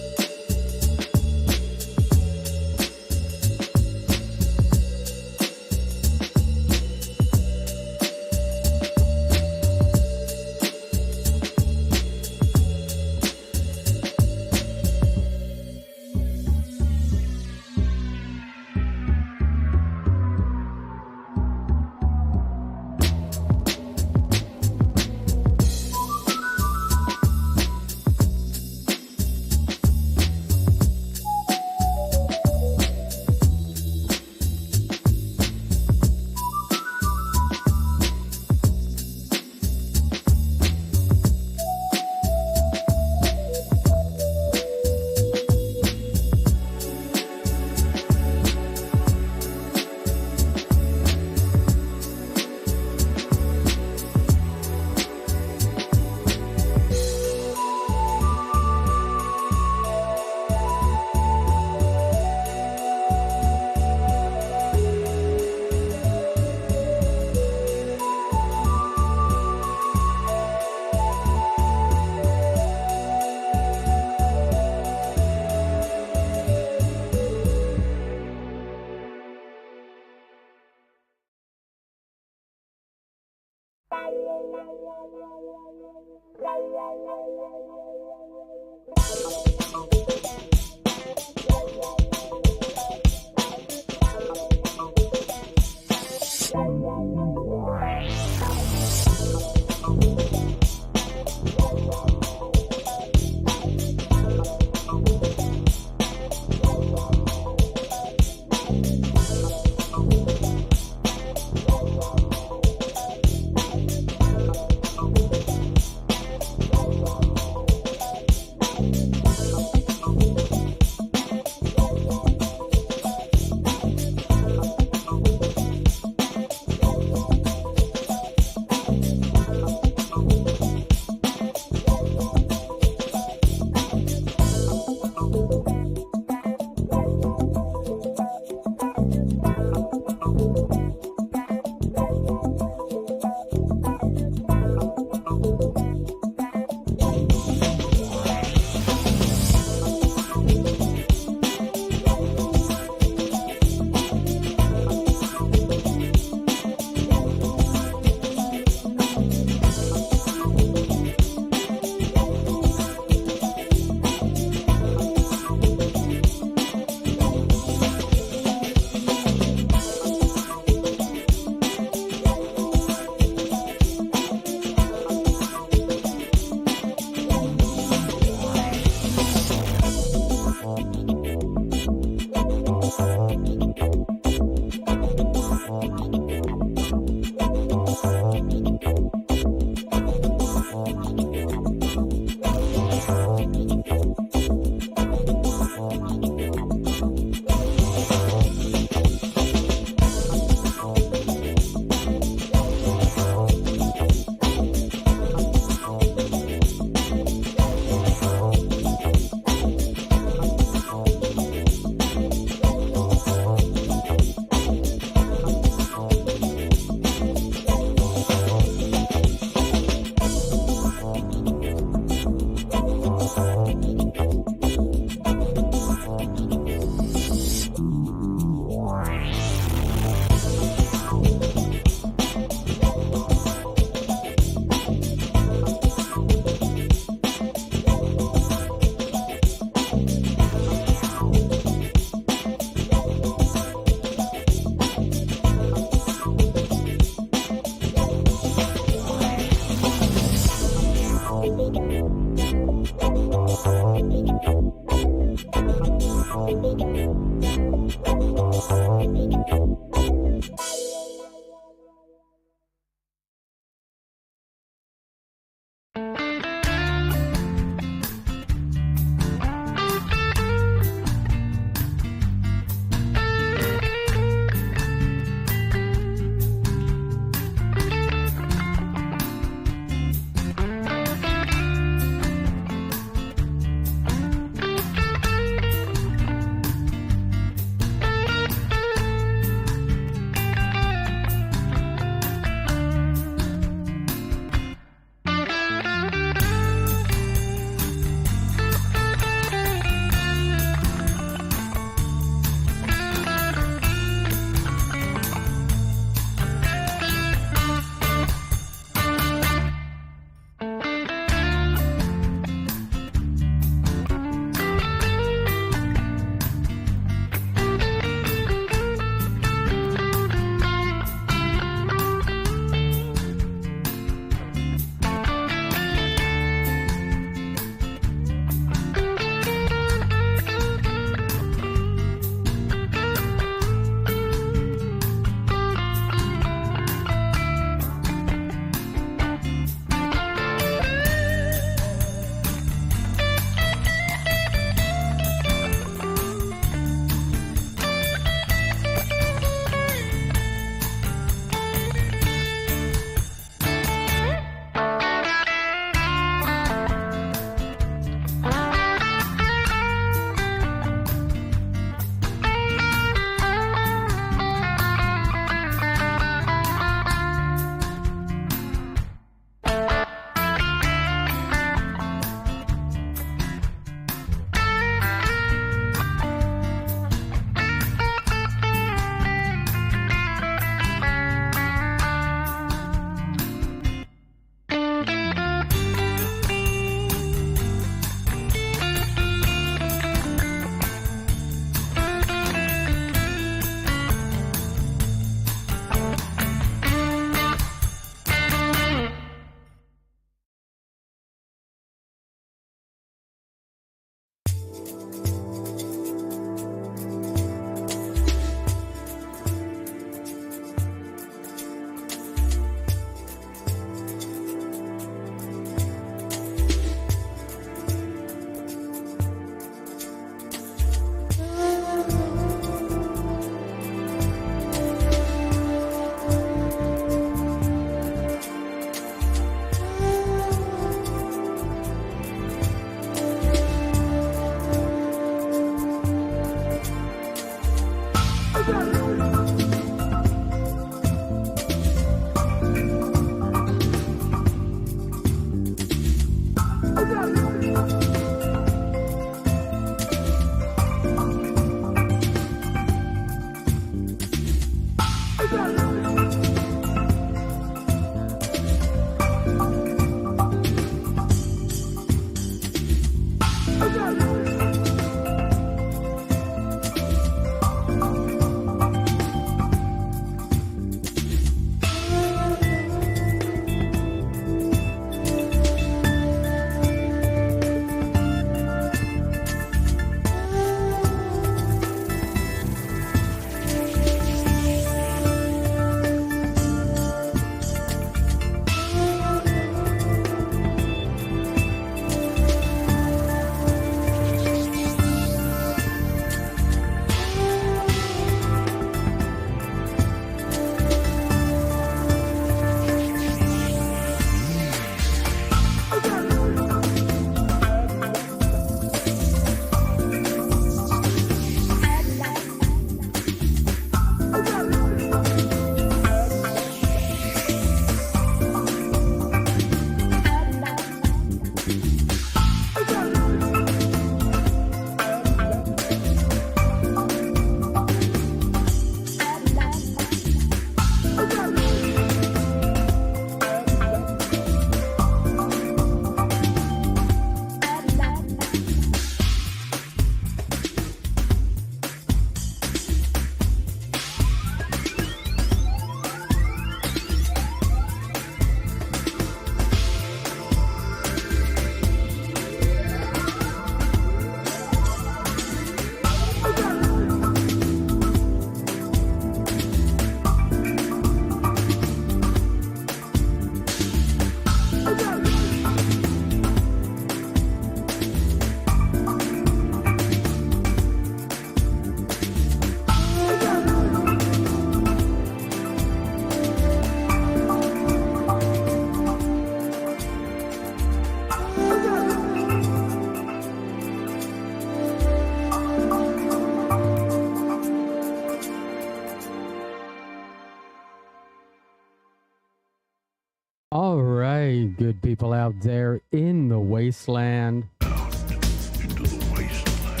All right, good people out there in the wasteland. Into the wasteland.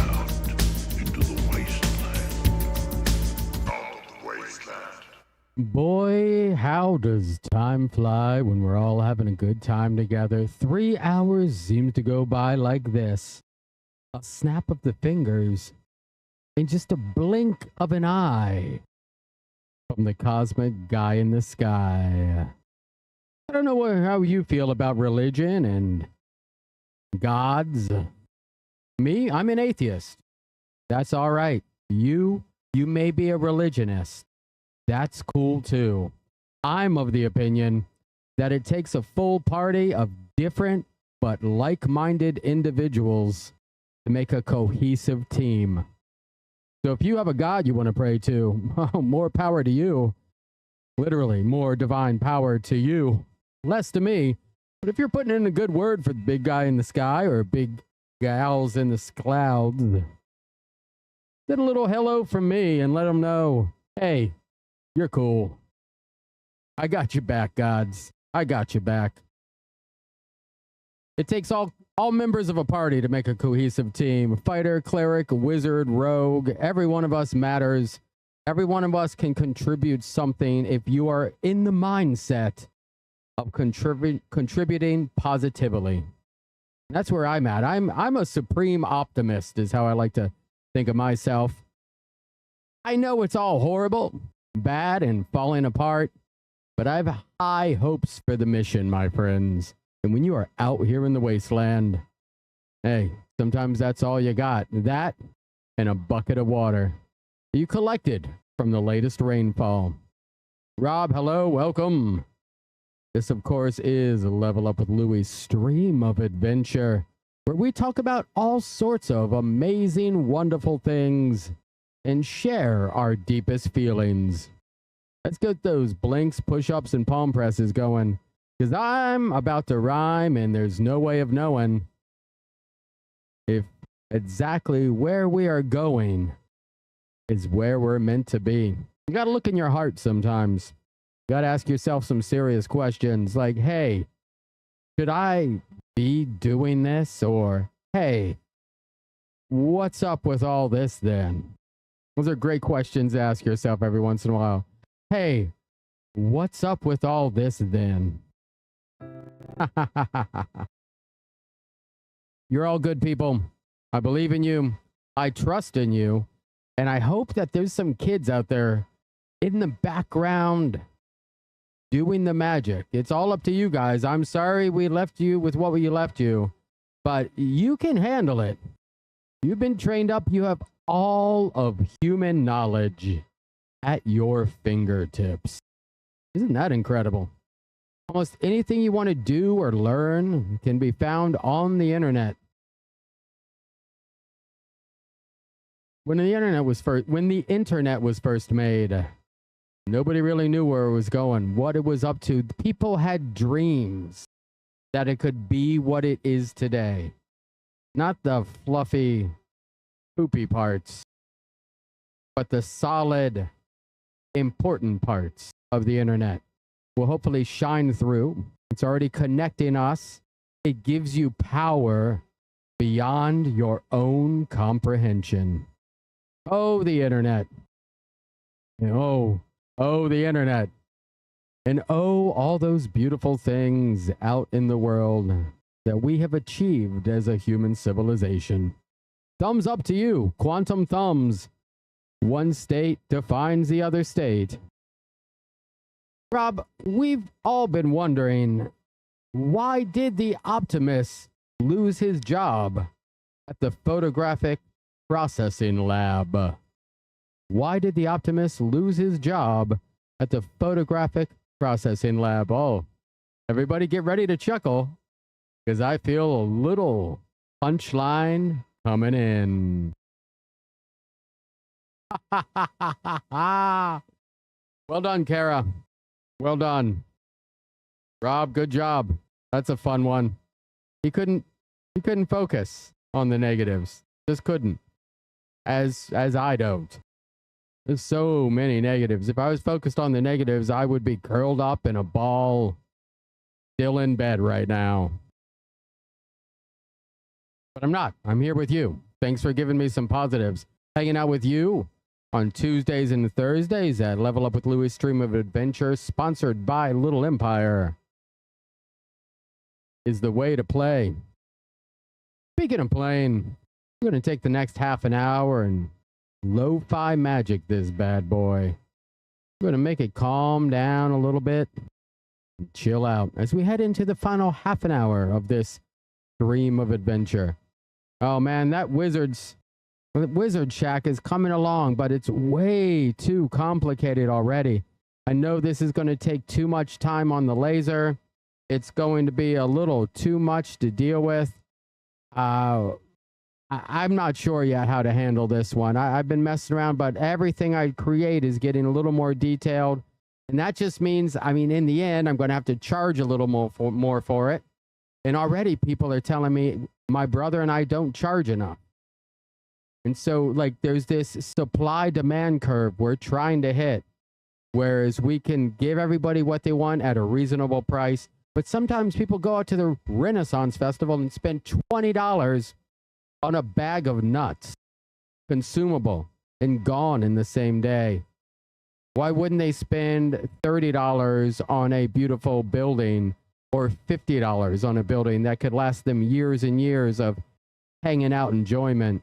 Out into the wasteland. Out of the wasteland. Boy, how does time fly when we're all having a good time together. 3 hours seems to go by like this. A snap of the fingers in just a blink of an eye from the cosmic guy in the sky. I don't know how you feel about religion and gods. Me, I'm an atheist. That's all right. You may be a religionist. That's cool too. I'm of the opinion that it takes a full party of different but like-minded individuals to make a cohesive team. So if you have a God you want to pray to, more power to you. Literally, more divine power to you. Less to me. But if you're putting in a good word for the big guy in the sky or big gals in the clouds, send a little hello from me and let them know, hey, you're cool. I got you back, gods. I got you back. It takes all members of a party to make a cohesive team. Fighter, cleric, wizard, rogue. Every one of us matters. Every one of us can contribute something if you are in the mindset of contributing positively. That's where I'm at. I'm a supreme optimist is how I like to think of myself. I know it's all horrible, bad, and falling apart, but I have high hopes for the mission, my friends. And when you are out here in the wasteland, hey, sometimes that's all you got. That and a bucket of water you collected from the latest rainfall. Rob, hello, welcome. This, of course, is Level Up with Louie's stream of adventure, where we talk about all sorts of amazing, wonderful things and share our deepest feelings. Let's get those blinks, push-ups, and palm presses going, because I'm about to rhyme and there's no way of knowing if exactly where we are going is where we're meant to be. You got to look in your heart sometimes. You got to ask yourself some serious questions like, hey, should I be doing this? Or, hey, what's up with all this then? Those are great questions to ask yourself every once in a while. Hey, what's up with all this then? You're all good people. I believe in you. I trust in you. And I hope that there's some kids out there in the background doing the magic. It's all up to you guys. I'm sorry we left you with what we left you, but you can handle it. You've been trained up. You have all of human knowledge at your fingertips. Isn't that incredible? Almost anything you want to do or learn can be found on the internet. When the internet was first made, nobody really knew where it was going, what it was up to. People had dreams that it could be what it is today. Not the fluffy, poopy parts, but the solid, important parts of the internet will hopefully shine through. It's already connecting us. It gives you power beyond your own comprehension. Oh, the internet. Oh, the internet. And oh, all those beautiful things out in the world that we have achieved as a human civilization. Thumbs up to you, quantum thumbs. One state defines the other state. Rob, we've all been wondering, why did the Optimus lose his job at the photographic processing lab? Why did the Optimus lose his job at the photographic processing lab? Oh, everybody get ready to chuckle, because I feel a little punchline coming in. Well done, Kara. Well done. Rob, good job. That's a fun one. He couldn't focus on the negatives. Just couldn't. As I don't. There's so many negatives. If I was focused on the negatives, I would be curled up in a ball, still in bed right now. But I'm not. I'm here with you. Thanks for giving me some positives. Hanging out with you on Tuesdays and Thursdays at Level Up with Louis Stream of Adventure, sponsored by LittlEmpire, is the way to play. Speaking of playing, we're going to take the next half an hour and lo-fi magic this bad boy. We're going to make it calm down a little bit and chill out as we head into the final half an hour of this stream of adventure. Oh man, that Wizard Shack is coming along, but it's way too complicated already. I know this is going to take too much time on the laser. It's going to be a little too much to deal with. I'm not sure yet how to handle this one. I've been messing around, but everything I create is getting a little more detailed. And that just means, in the end, I'm going to have to charge a little more for it. And already people are telling me my brother and I don't charge enough. And so, there's this supply-demand curve we're trying to hit, whereas we can give everybody what they want at a reasonable price. But sometimes people go out to the Renaissance Festival and spend $20 on a bag of nuts, consumable, and gone in the same day. Why wouldn't they spend $30 on a beautiful building or $50 on a building that could last them years and years of hanging out enjoyment?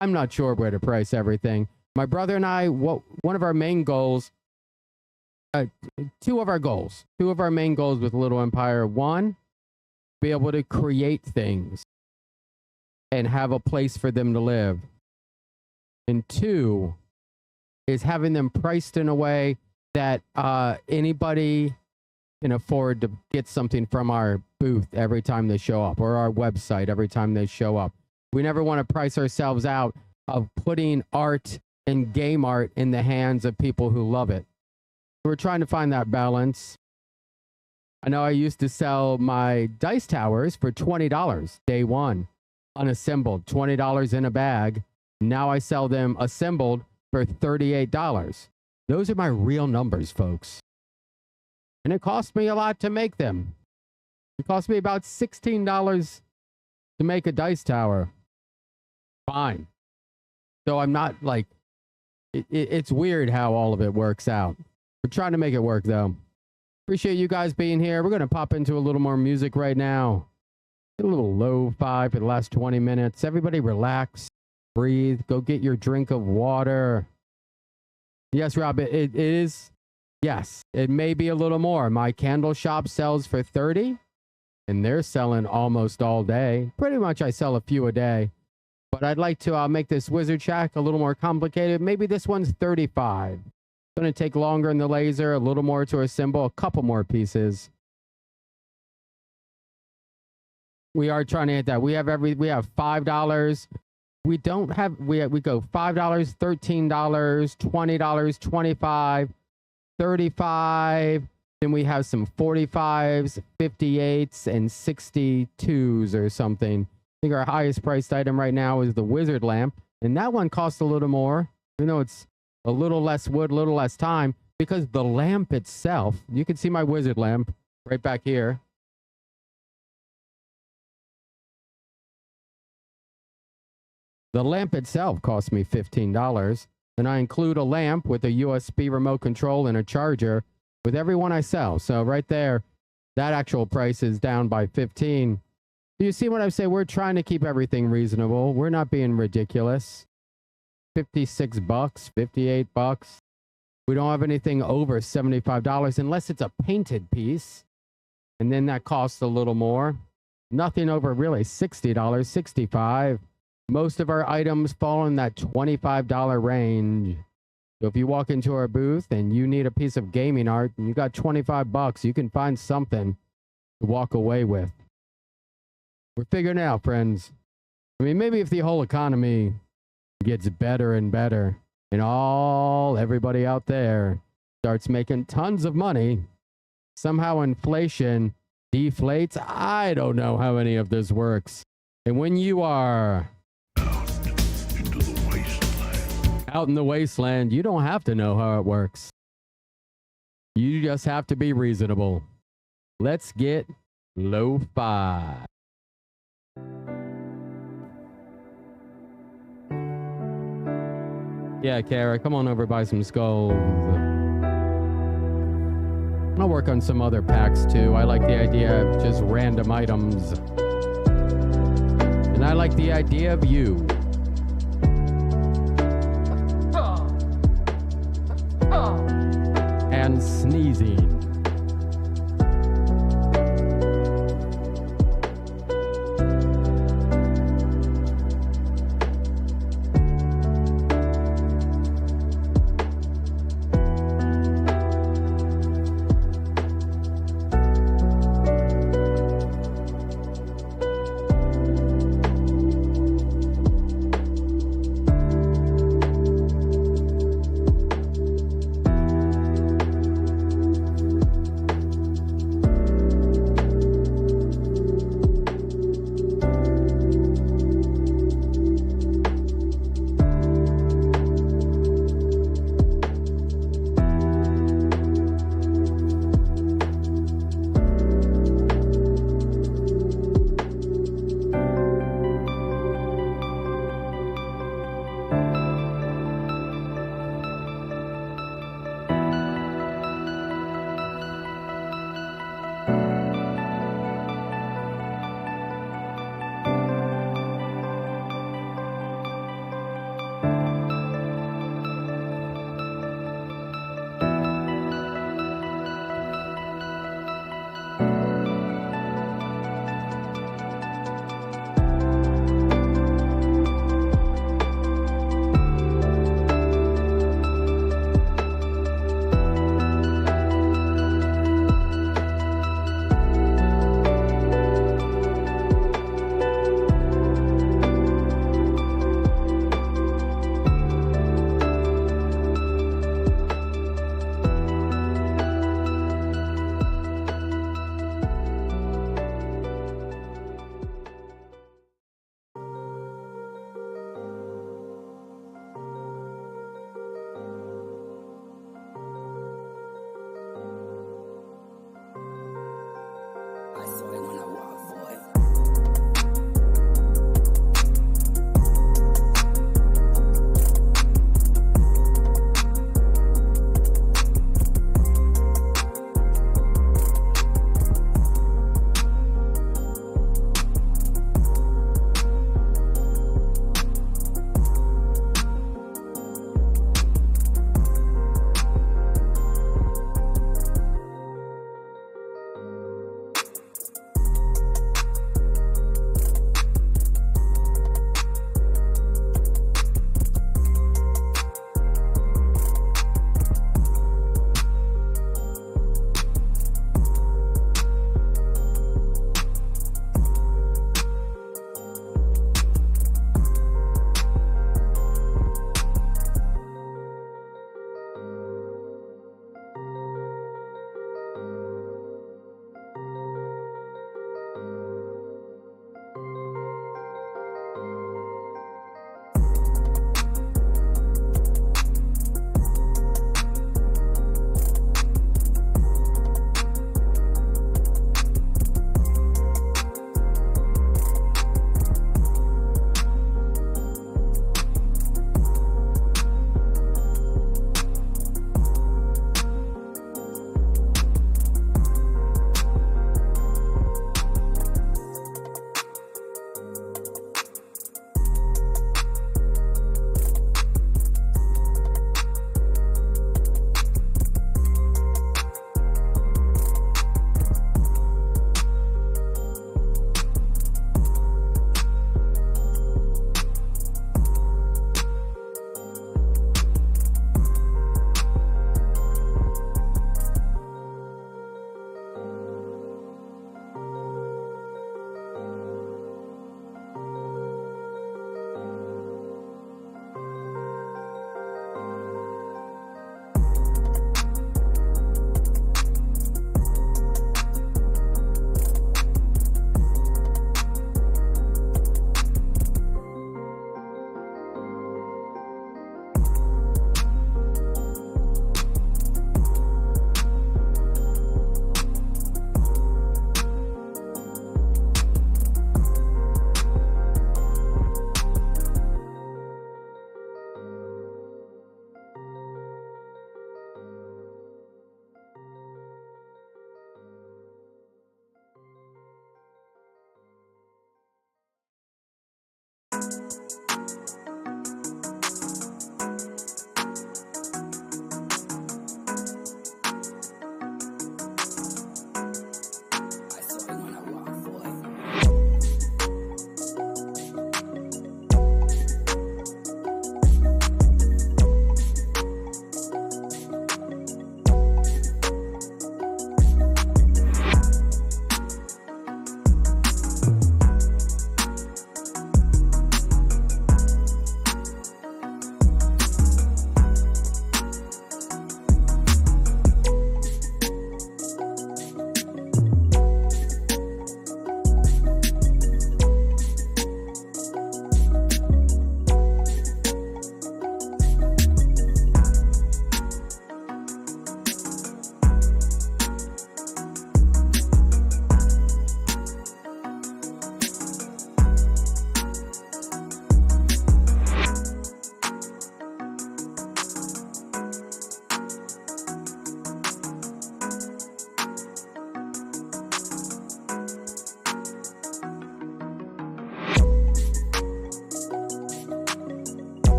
I'm not sure where to price everything. My brother and I, one of our main goals, two of our main goals with Little Empire: one, be able to create things and have a place for them to live. And two, is having them priced in a way that anybody can afford to get something from our booth every time they show up, or our website every time they show up. We never want to price ourselves out of putting art and game art in the hands of people who love it. We're trying to find that balance. I know I used to sell my dice towers for $20 day one, unassembled, $20 in a bag. Now I sell them assembled for $38. Those are my real numbers, folks. And it cost me a lot to make them. It cost me about $16 to make a dice tower. Fine. So I'm not like, it's weird how all of it works out. We're trying to make it work though. Appreciate you guys being here. We're going to pop into a little more music right now. A little lo-fi for the last 20 minutes. Everybody relax, breathe, go get your drink of water. Yes, Rob, it is. Yes, it may be a little more. My candle shop sells for 30 and they're selling almost all day. Pretty much I sell a few a day. But I'd like to make this wizard shack a little more complicated. Maybe this one's 35. It's going to take longer in the laser, a little more to assemble, a couple more pieces. We are trying to hit that. We have $5. We don't have, we go $5, $13, $20, 25, 35. Then we have some 45s, 58s, and 62s or something. I think our highest priced item right now is the wizard lamp. And that one costs a little more, even though it's a little less wood, a little less time, because the lamp itself, you can see my wizard lamp right back here. The lamp itself cost me $15, and I include a lamp with a USB remote control and a charger with every one I sell. So right there, that actual price is down by 15. You see what I say? We're trying to keep everything reasonable. We're not being ridiculous. $56, $58. We don't have anything over $75 unless it's a painted piece. And then that costs a little more. Nothing over really $60, $65. Most of our items fall in that $25 range. So if you walk into our booth and you need a piece of gaming art and you got $25, you can find something to walk away with. We're figuring it out, friends. I mean, maybe if the whole economy gets better and better and everybody out there starts making tons of money, somehow inflation deflates. I don't know how any of this works. And when you are Into the wasteland. out in the wasteland, you don't have to know how it works. You just have to be reasonable. Let's get lo-fi. Yeah, Kara, come on over, buy some skulls. I'll work on some other packs too. I like the idea of just random items. And I like the idea of you. And sneezing.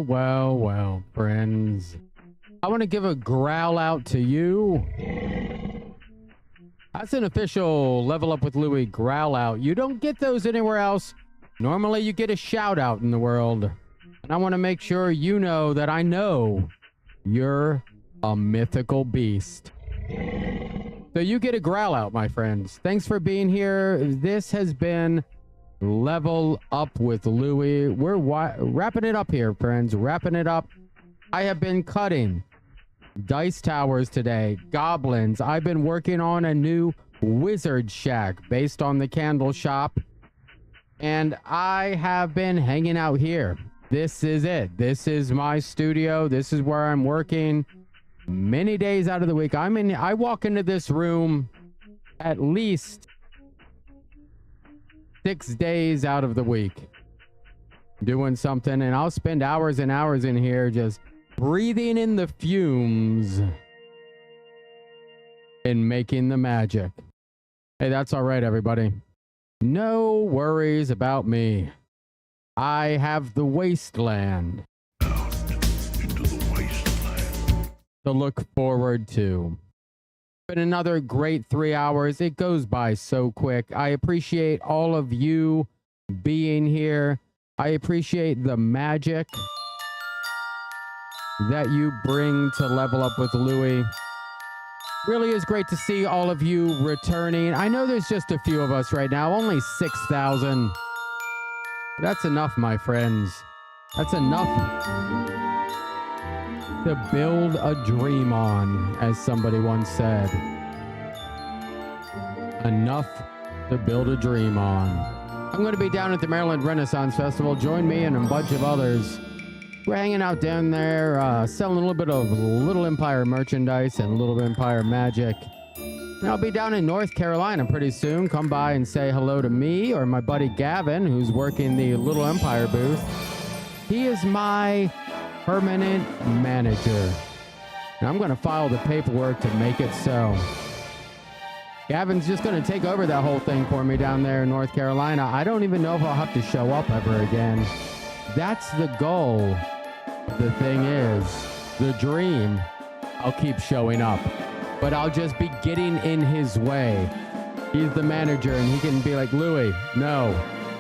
Well, friends. I want to give a growl out to you. That's an official Level Up with Louie growl out. You don't get those anywhere else. Normally you get a shout out in the world. And I want to make sure you know that I know you're a mythical beast. So you get a growl out, my friends. Thanks for being here. This has been Level Up with Louie. We're wrapping it up here, friends. Wrapping it up. I have been cutting dice towers today, goblins. I've been working on a new wizard shack based on the candle shop. And I have been hanging out here. This is it. This is my studio. This is where I'm working many days out of the week. I walk into this room at least 6 days out of the week doing something, and I'll spend hours and hours in here just breathing in the fumes and making the magic. Hey, that's all right, everybody. No worries about me. I have the Wasteland Down into the wasteland. to look forward to. Been another great 3 hours. It goes by so quick. I appreciate all of you being here. I appreciate the magic that you bring to Level Up with Louie. Really is great to see all of you returning. I know there's just a few of us right now, only 6,000. That's enough, my friends. That's enough to build a dream on, as somebody once said. Enough to build a dream on. I'm going to be down at the Maryland Renaissance Festival. Join me and a bunch of others. We're hanging out down there, selling a little bit of Little Empire merchandise and Little Empire magic. And I'll be down in North Carolina pretty soon. Come by and say hello to me or my buddy Gavin, who's working the Little Empire booth. He is my permanent manager. And I'm going to file the paperwork to make it so. Gavin's just going to take over that whole thing for me down there in North Carolina. I don't even know if I'll have to show up ever again. That's the goal. The thing is, the dream, I'll keep showing up, but I'll just be getting in his way. He's the manager and he can be like, Louie, no,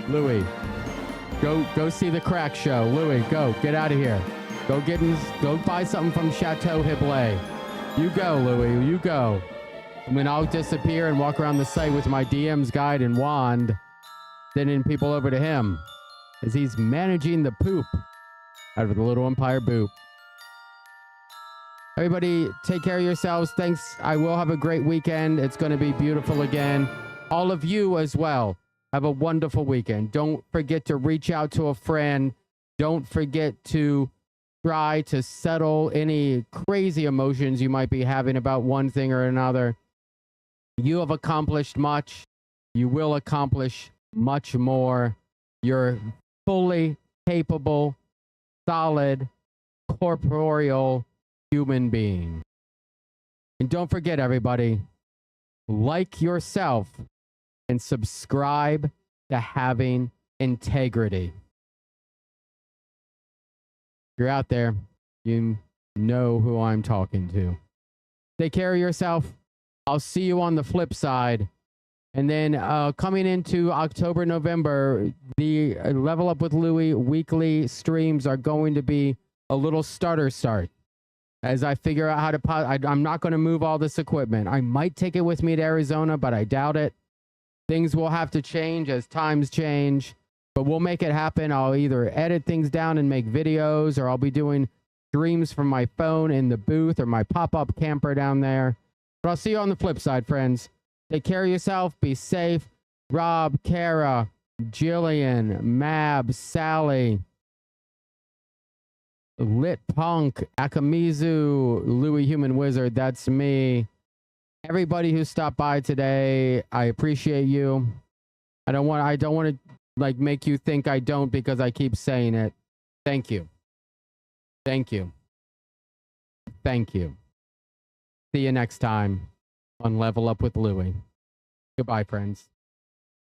Louie, go see the crack show. Louie, go, get out of here. Go buy something from Chateau Hiblet. You go, Louie, you go. I mean, I'll disappear and walk around the site with my DM's guide and wand, sending people over to him as he's managing the poop out of the Little Empire boot. Everybody, take care of yourselves. Thanks. I will have a great weekend. It's going to be beautiful again. All of you as well. Have a wonderful weekend. Don't forget to reach out to a friend. Don't forget to try to settle any crazy emotions you might be having about one thing or another. You have accomplished much. You will accomplish much more. You're fully capable, solid, corporeal human being. And don't forget, everybody, like yourself and subscribe to having integrity. If you're out there, you know who I'm talking to. Take care of yourself. I'll see you on the flip side. And then coming into October, November, the Level Up with Louie weekly streams are going to be a little stutter start. As I figure out how to, I'm not going to move all this equipment. I might take it with me to Arizona, but I doubt it. Things will have to change as times change. But we'll make it happen. I'll either edit things down and make videos, or I'll be doing streams from my phone in the booth or my pop-up camper down there. But I'll see you on the flip side, friends. Take care of yourself. Be safe. Rob, Kara, Jillian, Mab, Sally, Lit Punk, Akamizu, Louis Human Wizard, that's me. Everybody who stopped by today, I appreciate you. I don't want to like make you think I don't because I keep saying it. Thank you. Thank you. Thank you. See you next time on Level Up with Louie. Goodbye, friends.